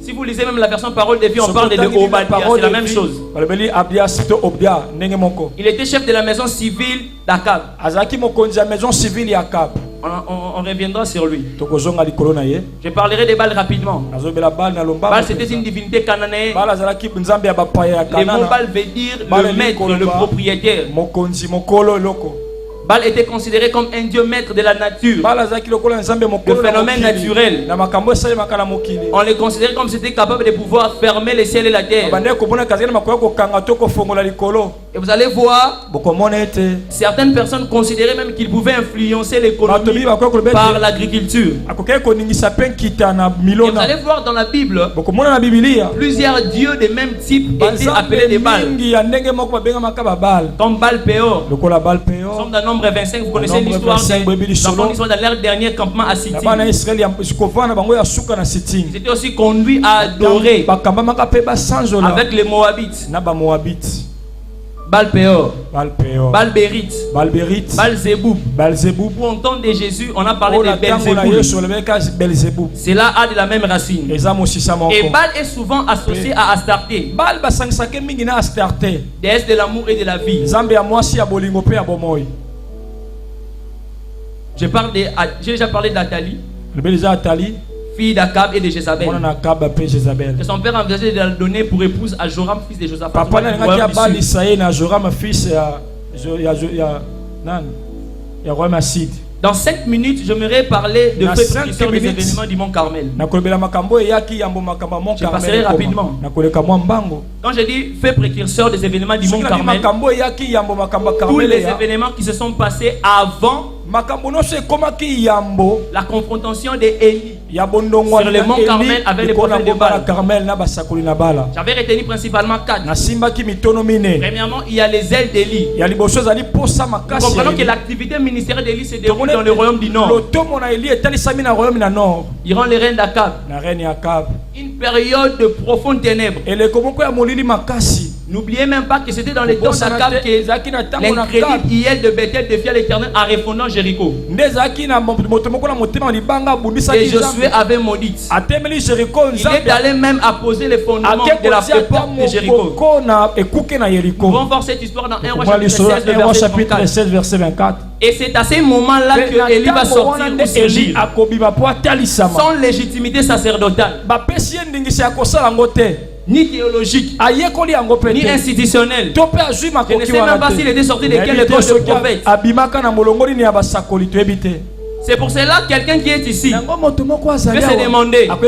Si vous lisez même la version parole de vie, on parle de Obadiah, c'est la même chose. Il était chef de la maison civile d'Akab. On reviendra sur lui. Je parlerai de Baal rapidement. Baal, c'était une divinité cananéenne. Le mot Baal veut dire le maître, le propriétaire. Baal était considéré comme un dieu maître de la nature, le phénomène naturel. On le considérait comme s'il était capable de pouvoir fermer le ciel et la terre. Et vous allez voir, certaines personnes considéraient même qu'il pouvait influencer l'économie par l'agriculture. Et vous allez voir dans la Bible, plusieurs dieux de même type étaient appelés des Baal, comme Baal Péor. Nous sommes dans Nombre 25, vous connaissez l'histoire des enfants qui sont dans leur dernier campement à Sittim. Ils étaient aussi conduits à adorer avec les Moabites. Baal Péor, Baal Bérit, Baal Zéboub. Pour entendre de Jésus, on a parlé de Belzéboul. Cela a de la même racine. Et Baal est souvent associé à Astarté, déesse de l'amour et de la vie. J'ai déjà parlé d'Athalie, fille d'Akab et de Jézabel. Et son père envisageait de la donner pour épouse à Joram, fils de Josaphat. Dans 5 minutes, j'aimerais parler de feu précurseur des événements du Mont Carmel. Je passerai rapidement. Quand je dis feu précurseur des événements du Mont Carmel, tous les événements qui se sont passés avant la confrontation d'Élie sur le Mont Carmel avec les prophètes de Baal. J'avais retenu principalement 4. Premièrement, il y a les ailes d'Élie. Nous comprenons que l'activité ministérielle d'Élie se déroule dans le royaume du Nord. Durant les règnes d'Akab. Une période de profondes ténèbres. N'oubliez même pas que c'était dans les temps d'Akab que l'incrédule Hiel de Bethel défia l'Éternel en refondant Jéricho. Et Josué avait maudit. Il est allé même à poser les fondements de la porte de Jéricho. Nous pouvons voir cette histoire dans 1 Roi chapitre 16 verset 24. Et c'est à ce moment-là que Élie va sortir ou surgir. Sans légitimité sacerdotale, ni théologique, ni institutionnel. Je ne sais même pas s'il était sorti de quelle école de prophète. C'est pour cela que quelqu'un qui est ici peut se demander, pour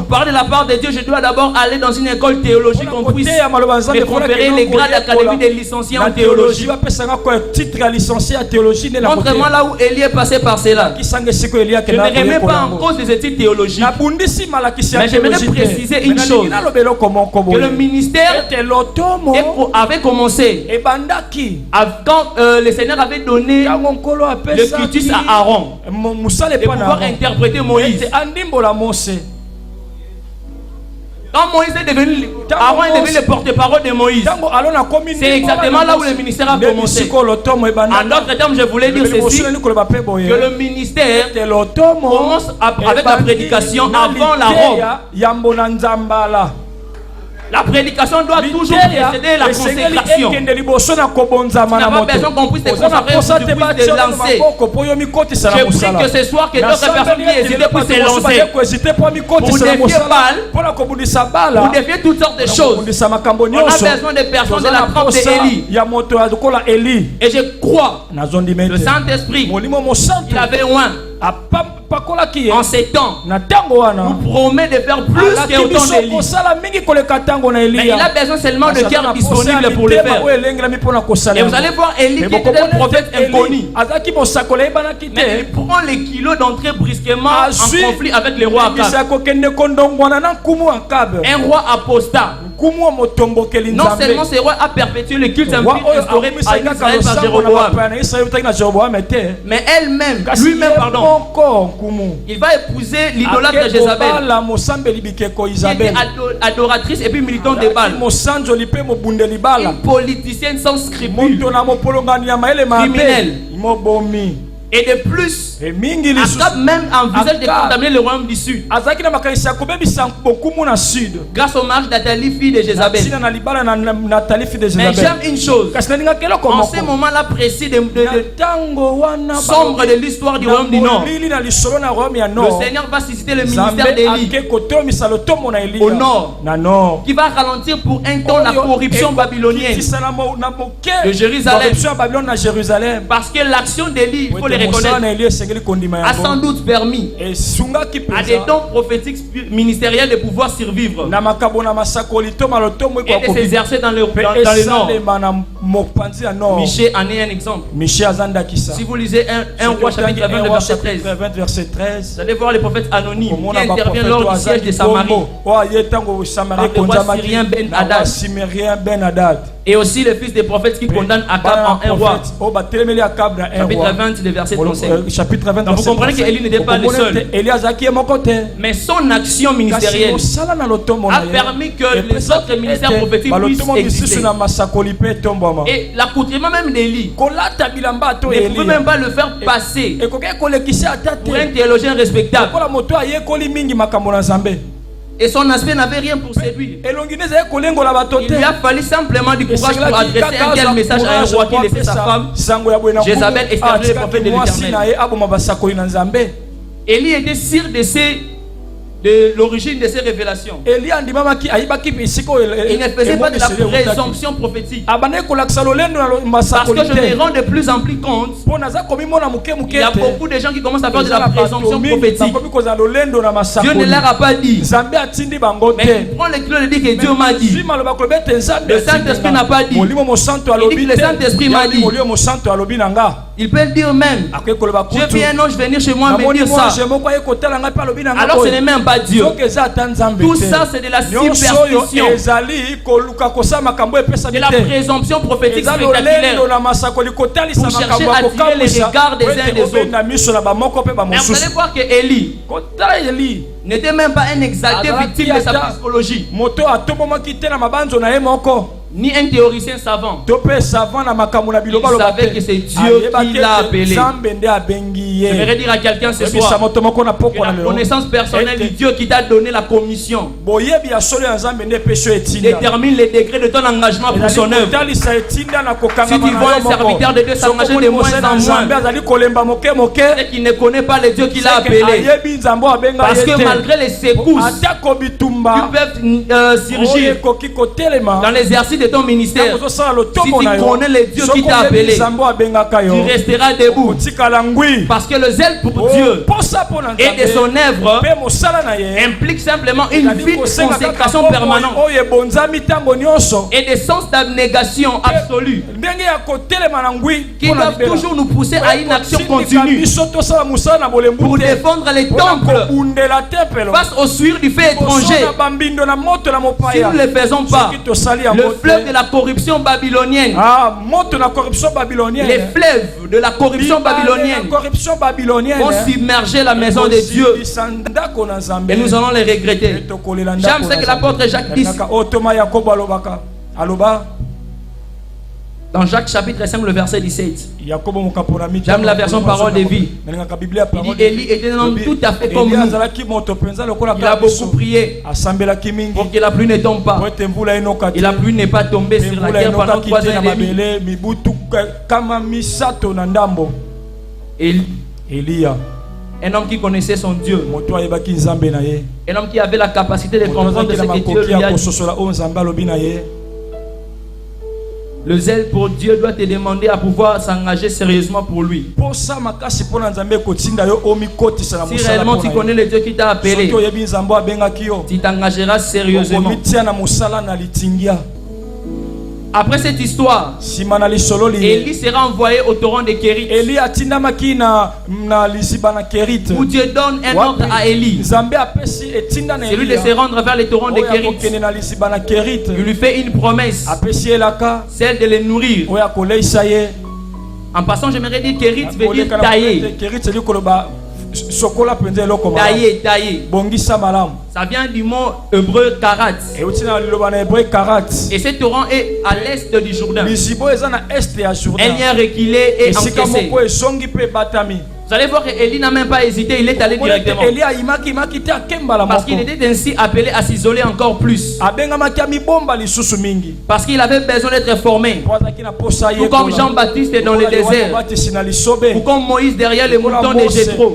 parler de la part de Dieu, je dois d'abord aller dans une école théologique qu'on puisse me conférer les grades académiques des licenciés en théologie. Montre-moi là où Élie est passé par cela. Je ne remets pas en cause les études théologiques, mais j'aimerais préciser une chose, que le ministère avait commencé quand le Seigneur avait donné le quitus à Aaron de pouvoir interpréter Moïse. Quand Moïse est devenu, Aaron est devenu le porte-parole de Moïse. C'est exactement là où le ministère a commencé. En d'autres termes, je voulais dire ceci, que le ministère commence avec la prédication avant la robe. La prédication doit toujours précéder la consécration. Tu n'as pas besoin qu'on puisse te consacrer, qu'on puisse te lancer. Je prie que ce soir, que d'autres personnes qui hésitent puissent se lancer. Pour défier Baal, pour défier toutes sortes de choses. On a besoin de personnes de la trempe d'Élie. Et je crois, le Saint-Esprit, il avait loin. En ces temps, nous promet de faire plus qu'autant d'Élie. Mais il a besoin seulement de cœur disponible pour le faire. Et vous allez voir Élie qui était un prophète inconnu. Mais il prend les kilos d'entrer brusquement en conflit avec le roi Akab. Un roi apostat. Non seulement ce roi a perpétué le culte instauré à Israël par Jéroboam, mais elle-même, lui-même, pardon, il va épouser l'idolâtre de Jézabel, qui était adoratrice et puis militante de Baal, une politicienne sans scrupules, criminelle. Et de plus, Akab même envisage de contaminer le royaume du Sud grâce au mariage d'Athalie, fille de Jézabel. Mais j'aime une chose, en ce moment-là précis sombre de l'histoire du royaume du Nord, le Seigneur va susciter le ministère d'Élie au nord, qui va ralentir pour un temps la corruption babylonienne de Jérusalem. Parce que l'action d'Élie, il faut le reconnaître, a sans doute permis à des dons prophétiques ministériels de pouvoir survivre et de s'exercer dans le Nord. Michée en est un exemple. Si vous lisez 1 Roi chapitre 20 verset 13, vous allez voir le prophète anonyme qui intervient lors du siège de Samarie par le roi syrien Ben Hadad. Et aussi le fils des prophètes qui condamne Akab en 1 Roi chapitre 20 verset 35. Donc vous comprenez qu'Élie n'était pas le seul, mais son action ministérielle a permis que les autres ministères prophétiques puissent exister. Et l'accoutrement même d'Élie ne pouvait même pas le faire passer pour un théologien respectable. Et son aspect n'avait rien pour séduire. Il lui a fallu simplement du courage pour adresser un tel message à un roi qui laissait sa femme Jézabel exterminer le prophète de l'Éternel. Élie était sûr de ses de l'origine de ces révélations. Il ne faisait pas de la présomption prophétique. Parce que je me rends de plus en plus compte. Il y a beaucoup de gens qui commencent à faire de la présomption prophétique. Dieu ne leur a pas dit. Mais prends le clou et dit que Dieu m'a dit. Le Saint-Esprit n'a pas dit. Il dit que le Saint-Esprit m'a dit. Il peut le dire même. Dieu vit un ange venir chez moi me dire ça. Alors ce n'est même pas Dieu. Tout ça c'est de la superstition. De la présomption prophétique spectaculaire. Pour chercher à attirer les regards des uns et des autres. Mais vous allez voir que Élie n'était même pas un exalté victime de sa psychologie. Ni un théoricien savant. Il savait que c'est Dieu qui l'a appelé. J'aimerais dire à quelqu'un ce soir que la connaissance personnelle du Dieu qui t'a donné la commission détermine les degrés de ton engagement pour son œuvre. Si tu vois un serviteur de Dieu s'engager de moins en moins, c'est qu'il ne connaît pas le Dieu qui l'a appelé. Parce que malgré les secousses qui peuvent surgir dans l'exercice de ton ministère, si tu connais le Dieu qui t'a appelé, tu resteras debout. Parce que le zèle pour Dieu et de son œuvre implique simplement une vie de consécration permanente et des sens d'abnégation absolue qui doivent toujours nous pousser à une action continue pour défendre les temples face aux sueurs du feu étranger. Si nous ne le faisons pas, le fleuve de la corruption babylonienne, les fleuves de la corruption babylonienne vont submerger la maison de Dieu et nous allons les regretter. J'aime ce que l'apôtre Jacques dit dans Jacques chapitre 5 le verset 17. J'aime la version parole de vie. Il dit Élie était un homme tout à fait comme nous. Il a beaucoup prié pour que la pluie ne tombe pas. Et la pluie n'est pas tombée sur la terre pendant 3 ans et demi. Élie, un homme qui connaissait son Dieu, un homme qui avait la capacité de comprendre ce que Dieu lui a dit. Le zèle pour Dieu doit te demander à pouvoir s'engager sérieusement pour lui. Si réellement tu connais le Dieu qui t'a appelé, tu t'engageras sérieusement. Après cette histoire, Élie sera envoyé au torrent de Kérit, où Dieu donne un ordre à Élie. C'est lui de se rendre vers le torrent de Kérit. Il lui fait une promesse, celle de les nourrir. En passant, j'aimerais dire Kérit veut dire tailler. Tailler. Ça vient du mot hébreu karat. Et ce torrent est à l'est du Jourdain. Un lien reculé et encaissé. Vous allez voir qu'Élie n'a même pas hésité, il est allé directement. Parce qu'il était ainsi appelé à s'isoler encore plus. Parce qu'il avait besoin d'être formé. Ou comme Jean-Baptiste dans le désert. Ou comme Moïse derrière les moutons de Jéthro.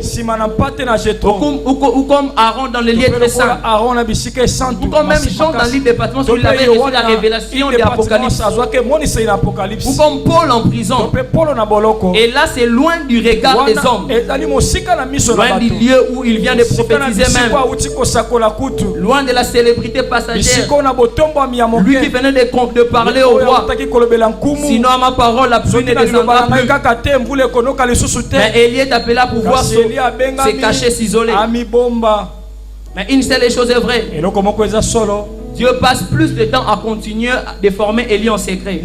Ou comme Aaron dans le lieu très saint. Ou comme même Jean dans l'île de Patmos où il avait reçu la révélation de l'Apocalypse. Ou comme Paul en prison. Et là c'est loin du regard des hommes. Loin du lieu où il vient de prophétiser même. Loin de la célébrité passagère. Lui qui venait de parler au roi. Sinon à ma parole la pluie ne descendra plus. Mais Élie est appelé à pouvoir se cacher, s'isoler. Mais une seule chose est vraie. Dieu passe plus de temps à continuer de former Élie en secret.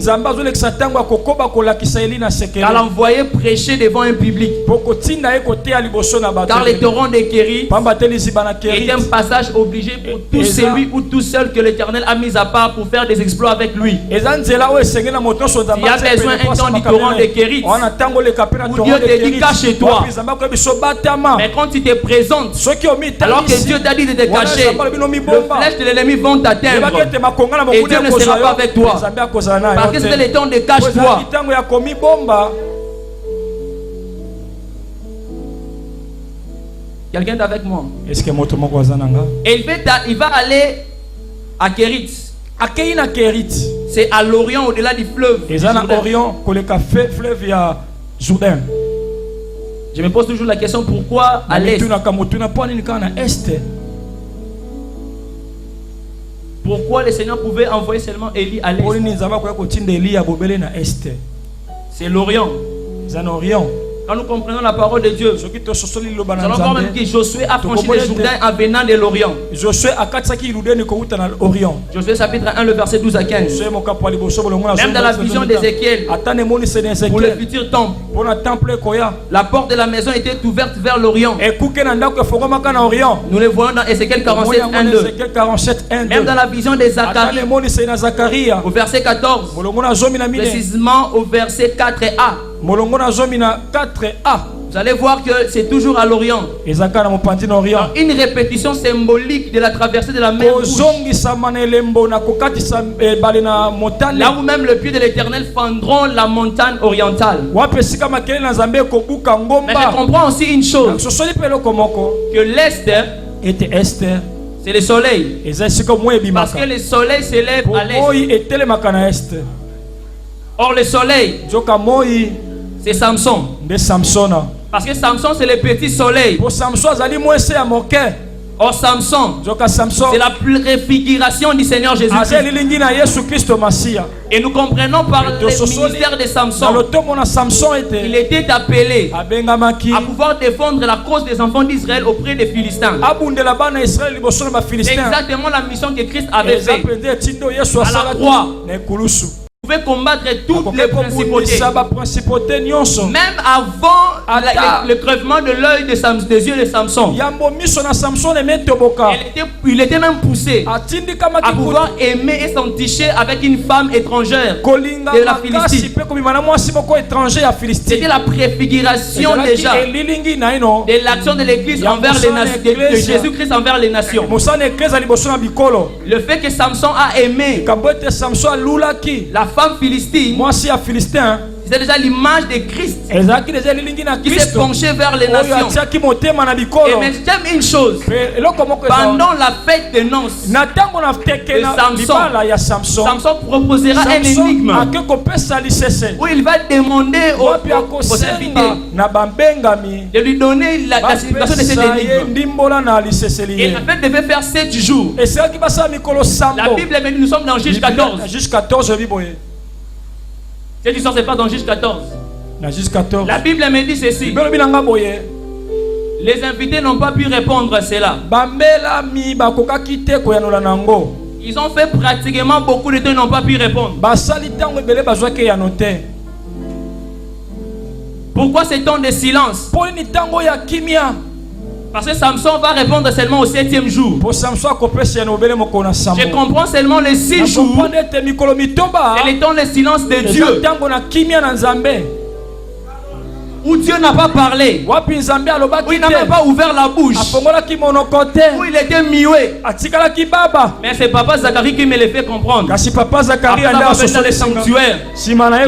Car l'envoyer prêcher devant un public. Car le torrent de Kérit est un passage obligé pour tout celui ou tout seul que l'Éternel a mis à part pour faire des exploits avec lui. Il y a besoin un temps du torrent de Kérit où Dieu te dit cache-toi. Mais quand tu te présentes, alors que Dieu t'a dit de te cacher, le flèche de l'ennemi vont t'atteindre. Et Dieu ne sera pas avec toi. Parce que c'était le temps de cache-toi. Quelqu'un est avec moi? Est-ce que moto moko azananga? Et il va aller à Kérit. Akeina Kérit. C'est à l'Orient, au-delà du fleuve. Et ça à Orient, que le café fleuve ya Jourdain. Je me pose toujours la question, pourquoi à l'est? Pourquoi le Seigneur pouvait envoyer seulement Élie à l'est? C'est l'Orient. Quand nous comprenons la parole de Dieu, nous allons voir même que Josué a franchi le Jourdain en venant de l'Orient. Josué chapitre 1, le verset 12 à 15. Même dans la vision d'Ézéchiel, pour le futur temple, la porte de la maison était ouverte vers l'Orient. Nous le voyons dans Ézéchiel 47, 1, 2. Même dans la vision de Zacharie, au verset 14, précisément au verset 4a. Vous allez voir que c'est toujours à l'Orient. Une répétition symbolique de la traversée de la mer Rouge. Là où même le pied de l'Éternel fendront la montagne orientale. Mais je comprends aussi une chose, que l'Est c'est le soleil. Parce que le soleil s'élève à l'Est. Or le soleil, c'est Samson. Parce que Samson c'est le petit soleil. Or Samson, c'est la préfiguration du Seigneur Jésus-Christ. Et nous comprenons par le ministère de Samson, il était appelé à pouvoir défendre la cause des enfants d'Israël auprès des Philistins. C'est exactement la mission que Christ avait faite à la croix. Vous pouvez combattre toutes les principautés. Même avant le crèvement de l'œil des yeux de Samson, il était même poussé à pouvoir aimer et s'enticher avec une femme étrangère de la Philistine. C'était la préfiguration déjà de l'action de l'Église envers les nations, de Jésus-Christ envers les nations. Le fait que Samson a aimé la femme philistine, c'est déjà l'image de Christ qui s'est penché vers les nations. Et mais j'aime une chose, pendant la fête de noces de Samson proposera un énigme où il va demander aux invités de lui donner la signification de cet énigme. Et la fête devait faire 7 jours. La Bible dit, nous sommes dans Juge 14. Cette histoire c'est pas dans Juge 14. La Bible me dit ceci. Les invités n'ont pas pu répondre à cela. Ils ont fait pratiquement beaucoup de temps, ils n'ont pas pu répondre. Pourquoi ce temps de silence? Parce que Samson va répondre seulement au 7e jour. Je comprends seulement les 6 jours. C'est le temps de silence de Dieu. Où Dieu n'a pas parlé, où il n'a même pas ouvert la bouche, où il était muet. Mais c'est papa Zacharie qui me le fait comprendre. Après avoir fait dans le sanctuaire,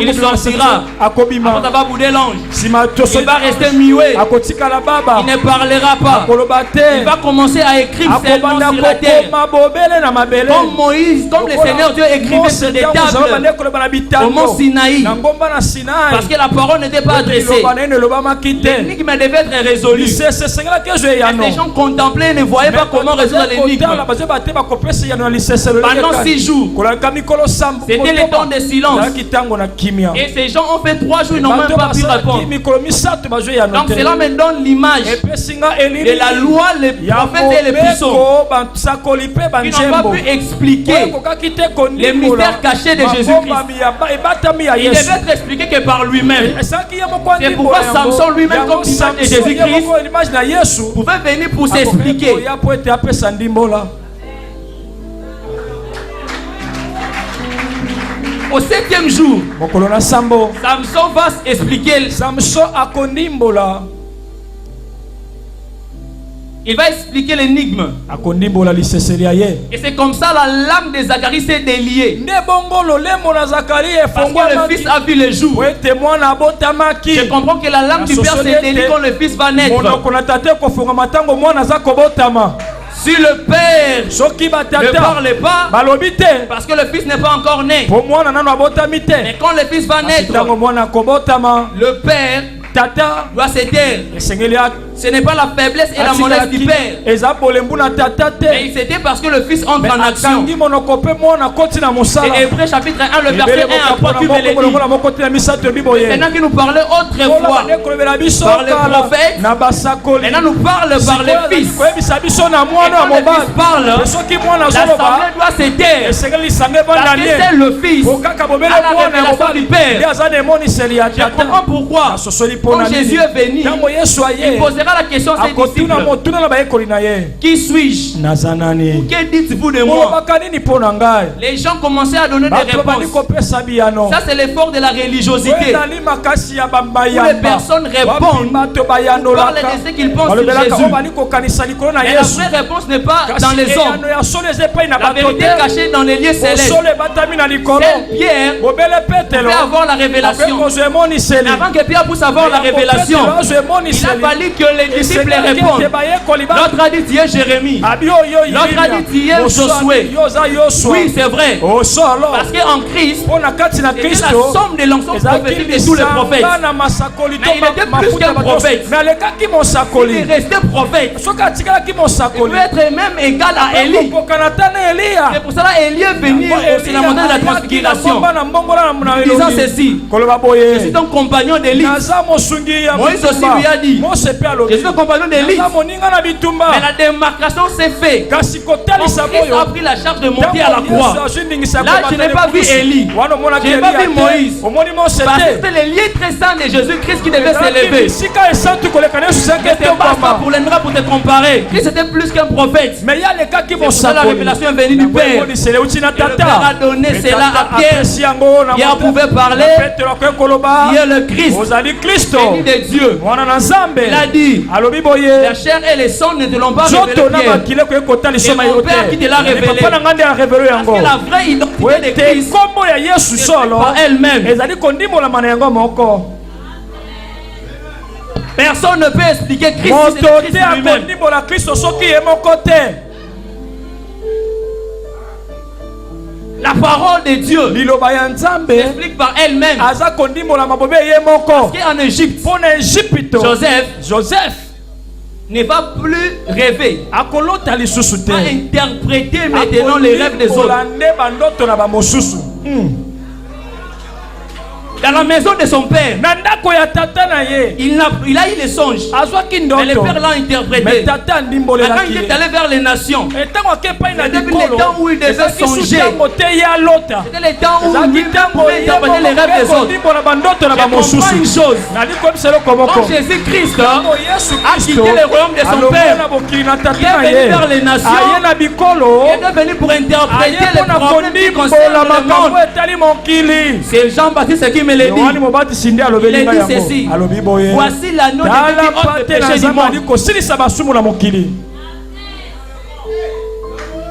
il sortira. Après avoir boudé l'ange, il va rester muet. Il ne parlera pas. Il va commencer à écrire seulement sur la terre. Comme Moïse, comme le Seigneur Dieu écrivait sur des tables au mont Sinaï. Parce que la parole n'était pas adressée. L'énigme devait être résolue. Les gens contemplaient et ne voyaient pas comment résoudre l'énigme. Pendant 6 jours, c'était le temps de silence. Et ces gens ont fait 3 jours, ils n'ont même pas pu répondre. Donc cela me donne l'image de la loi, les prophètes et les puissants qui n'ont pas pu expliquer les mystères cachés de Jésus-Christ. Il devait être expliqué que par lui-même. C'est pourquoi Samson lui-même, comme l'image de Jésus-Christ, pouvait venir pour s'expliquer. Au 7e jour, Samson va s'expliquer. Il va expliquer l'énigme. Et c'est comme ça la langue de Zacharie s'est déliée. Parce que le fils a vu le jour. Je comprends que la langue du père s'est déliée quand le fils va naître. Si le père ne parle pas, parce que le fils n'est pas encore né. Mais quand le fils va naître, le père doit se taire. Ce n'est pas la faiblesse et la mollesse du père. Mais c'était parce que le fils entre en action. Et Hébreux chapitre 1, le verset 1 à 3, tu me l'as dit. Maintenant qu'il nous parlait autrefois par les prophètes, maintenant nous parle par les fils. Et quand le fils parle, l'assemblée doit se taire. Parce que c'est le fils à la révélation du père. Je comprends pourquoi quand Jésus est venu, il posera la question à ses disciples. Qui suis-je? Que dites-vous de moi? Les gens commençaient à donner des réponses. Ça c'est l'effort de la religiosité. Où les personnes répondent, parlent de ce qu'ils pensent sur Jésus. Mais la vraie réponse n'est pas dans les hommes. La vérité est cachée dans les lieux célestes. Seul Pierre pouvait avoir la révélation. Mais avant que Pierre puisse avoir la révélation, il a fallu que les disciples répondent. L'autre a dit tu es Jérémie. L'autre a dit tu es Josué. Oui, c'est vrai. Parce qu'en Christ, c'était la somme de l'ensemble prophétique de tous les prophètes. Mais il était plus qu'un prophète. Il est resté prophète. Il peut être même égal à Élie. C'est pour cela Élie est venu sur la montagne de la transfiguration, disant ceci: je suis un compagnon d'Élie. Moïse aussi lui a dit: je suis un compagnon d'Élie. Mais la démarcation s'est faite. Quand Christ a pris la charge de monter à la croix, là je n'ai pas vu Élie, je n'ai pas vu Moïse, parce que c'était le lieu très saint de Jésus-Christ qui devait s'élever. Ne te passe pas pour l'endroit pour te comparer. Christ était plus qu'un prophète. C'est pour ça la révélation est venue du Père. Le Père a donné cela à Pierre. Pierre pouvait parler. Il est le Christ, venu de Dieu. Il a dit: la chair et les sangs ne te l'ont pas révélé, Pierre. Et mon Père qui te l'a révélé. Parce que la vraie identité de Christ c'est par elle-même. Personne ne peut expliquer Christ si c'est Christ lui-même. La parole de Dieu s'explique par elle-même. Parce qu'en Égypte, Joseph ne va plus rêver, va interpréter maintenant les rêves des autres. Dans la maison de son père, il a eu les songes. Mais le père l'a interprété. Quand il est allé vers les nations, c'était le temps où il devait songer. C'était le temps où il pouvait interpréter les rêves des autres. Je comprends une chose. Quand Jésus-Christ a quitté le royaume de son père, il est venu vers les nations. Il est venu pour interpréter les problèmes qui concernent le monde. C'est Jean-Baptiste qui me l'a dit. Il a dit ceci: voici l'agneau de Dieu qui ôte le péché du monde.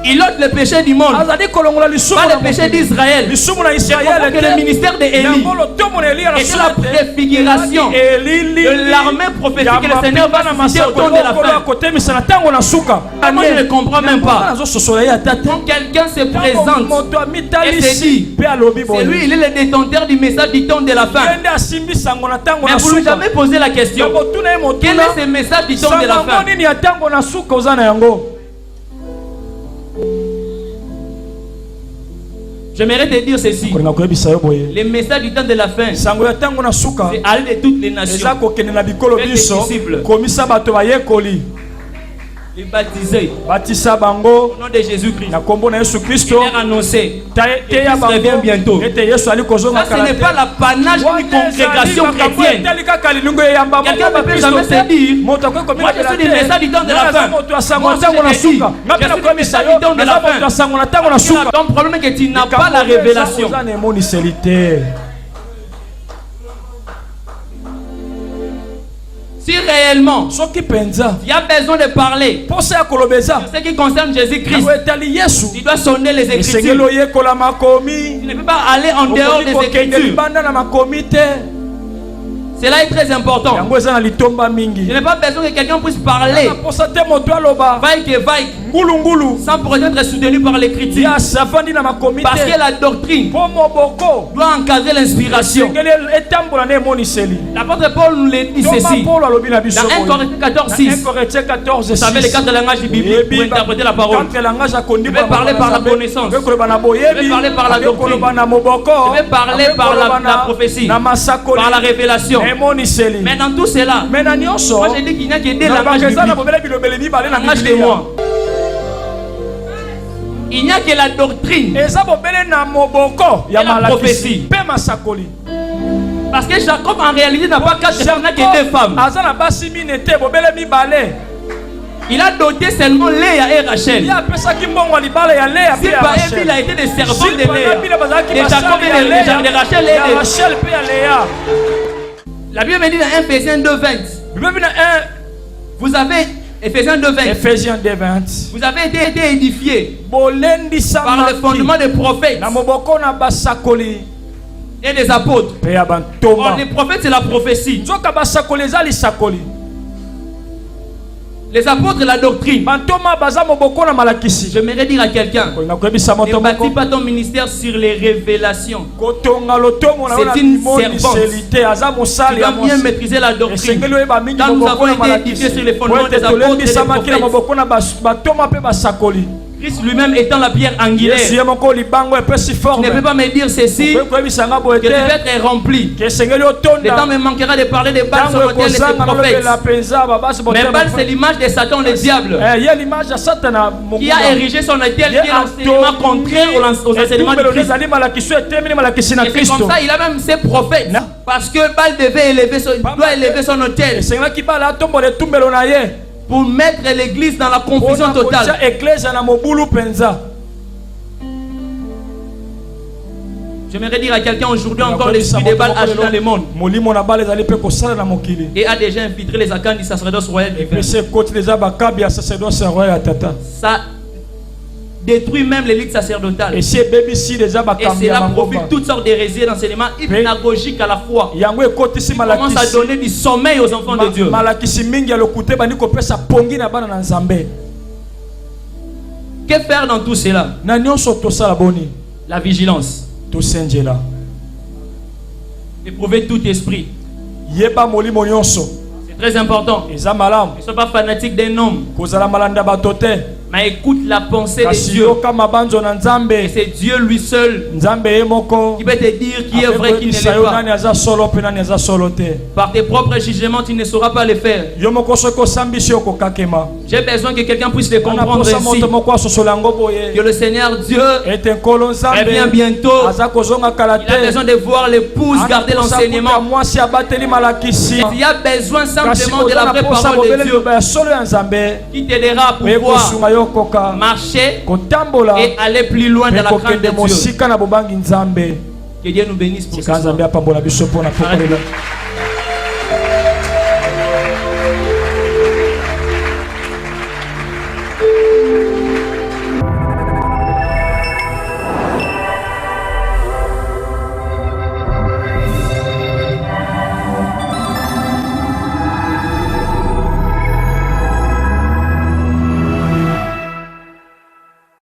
Il ôte le péché du monde, pas le péché d'Israël. Je comprends que le ministère d'Élie était la préfiguration de l'armée prophétique que le Seigneur va susciter au temps de la fin. Moi je ne comprends même pas. Quand quelqu'un se présente et se dit c'est lui, il est le détenteur du message du temps de la fin, mais vous ne lui jamais posé la question: quel est ce message du temps de la fin? J'aimerais te dire ceci: le message du temps de la fin, c'est aller de toutes les nations, faire des disciples, les baptiser au nom de Jésus-Christ, et leur annoncer que Christ revient bientôt. Ça, ce n'est pas l'apanage d'une congrégation chrétienne. Quelqu'un ne peut jamais se dire: moi je suis du message du temps de la fin. Moi je suis du message du temps de la fin. Ton problème est que tu n'as pas la révélation. Si réellement il y a besoin de parler sur ce qui concerne Jésus-Christ, tu dois sonner les Écritures. Tu ne peux pas aller en dehors des Écritures. Cela est très important. Je n'ai pas besoin que quelqu'un puisse parler vaille que vaille sans pour être soutenu par l'Écriture. Parce que la doctrine doit encadrer l'inspiration. L'apôtre Paul nous l'a dit ceci dans 1 Corinthiens 14:6. Vous savez les 4 langages bibliques pour interpréter la parole. Je vais parler par la connaissance. Je vais parler par la doctrine. Je vais parler par la prophétie, par la révélation. Mais dans tout cela, moi j'ai dit qu'il n'y a que 2 langages bibliques. Langage de moi. Il n'y a que la doctrine et la prophétie. Parce que Jacob en réalité n'a pas 4 femmes, n'a que 2 femmes. Il a doté seulement Léa et Rachel. Si par exemple il a été des servants de Léa, de Jacob et de Rachel et de Léa. La Bible me dit dans Ephésiens 2:20. Vous avez Ephésiens 2:20. Vous avez été édifiés par le fondement des prophètes et des apôtres. Or, les prophètes, c'est la prophétie. Les apôtres, la doctrine. J'aimerais dire à quelqu'un, ne bâtis pas ton ministère sur les révélations. C'est une servante. Tu dois bien maîtriser la doctrine. Quand nous avons été édifiés sur les fondements des apôtres et des prophètes, Christ lui-même étant la pierre angulaire, tu ne peux pas me dire ceci, que tu vas être rempli. Le temps me manquera de parler des Baal sur lequel les prophètes. Mais Baal, c'est l'image de Satan, le diable, qui a érigé son autel, qui est l'enseignement contraire aux enseignements de Christ. Et c'est comme ça, il a même ses prophètes. Parce que Baal doit élever son autel pour mettre l'église dans la confusion totale. J'aimerais dire à quelqu'un aujourd'hui encore l'esprit de Baal agit dans le monde et a déjà infiltré les arcanes du sacerdoce royal divin. Ça détruit même l'élite sacerdotale. Et cela profite toutes sortes d'hérésies d'enseignements hypnagogiques à la fois. Il commence à donner du sommeil aux enfants de Dieu. Que faire dans tout cela? La vigilance. Éprouver tout esprit. C'est très important. Ne sois pas fanatique d'un homme, mais écoute la pensée de Dieu. Et c'est Dieu lui seul qui peut te dire qui est vrai, qui ne l'est pas. Par tes propres jugements, tu ne sauras pas le faire. J'ai besoin que quelqu'un puisse le comprendre ainsi. Que le Seigneur Dieu revient bientôt. Il a besoin de voir l'épouse garder l'enseignement. Il y a besoin simplement de la vraie parole de Dieu qui t'aidera à pouvoir marcher et aller plus loin dans la crainte de Dieu. Que Dieu nous bénisse pour ça.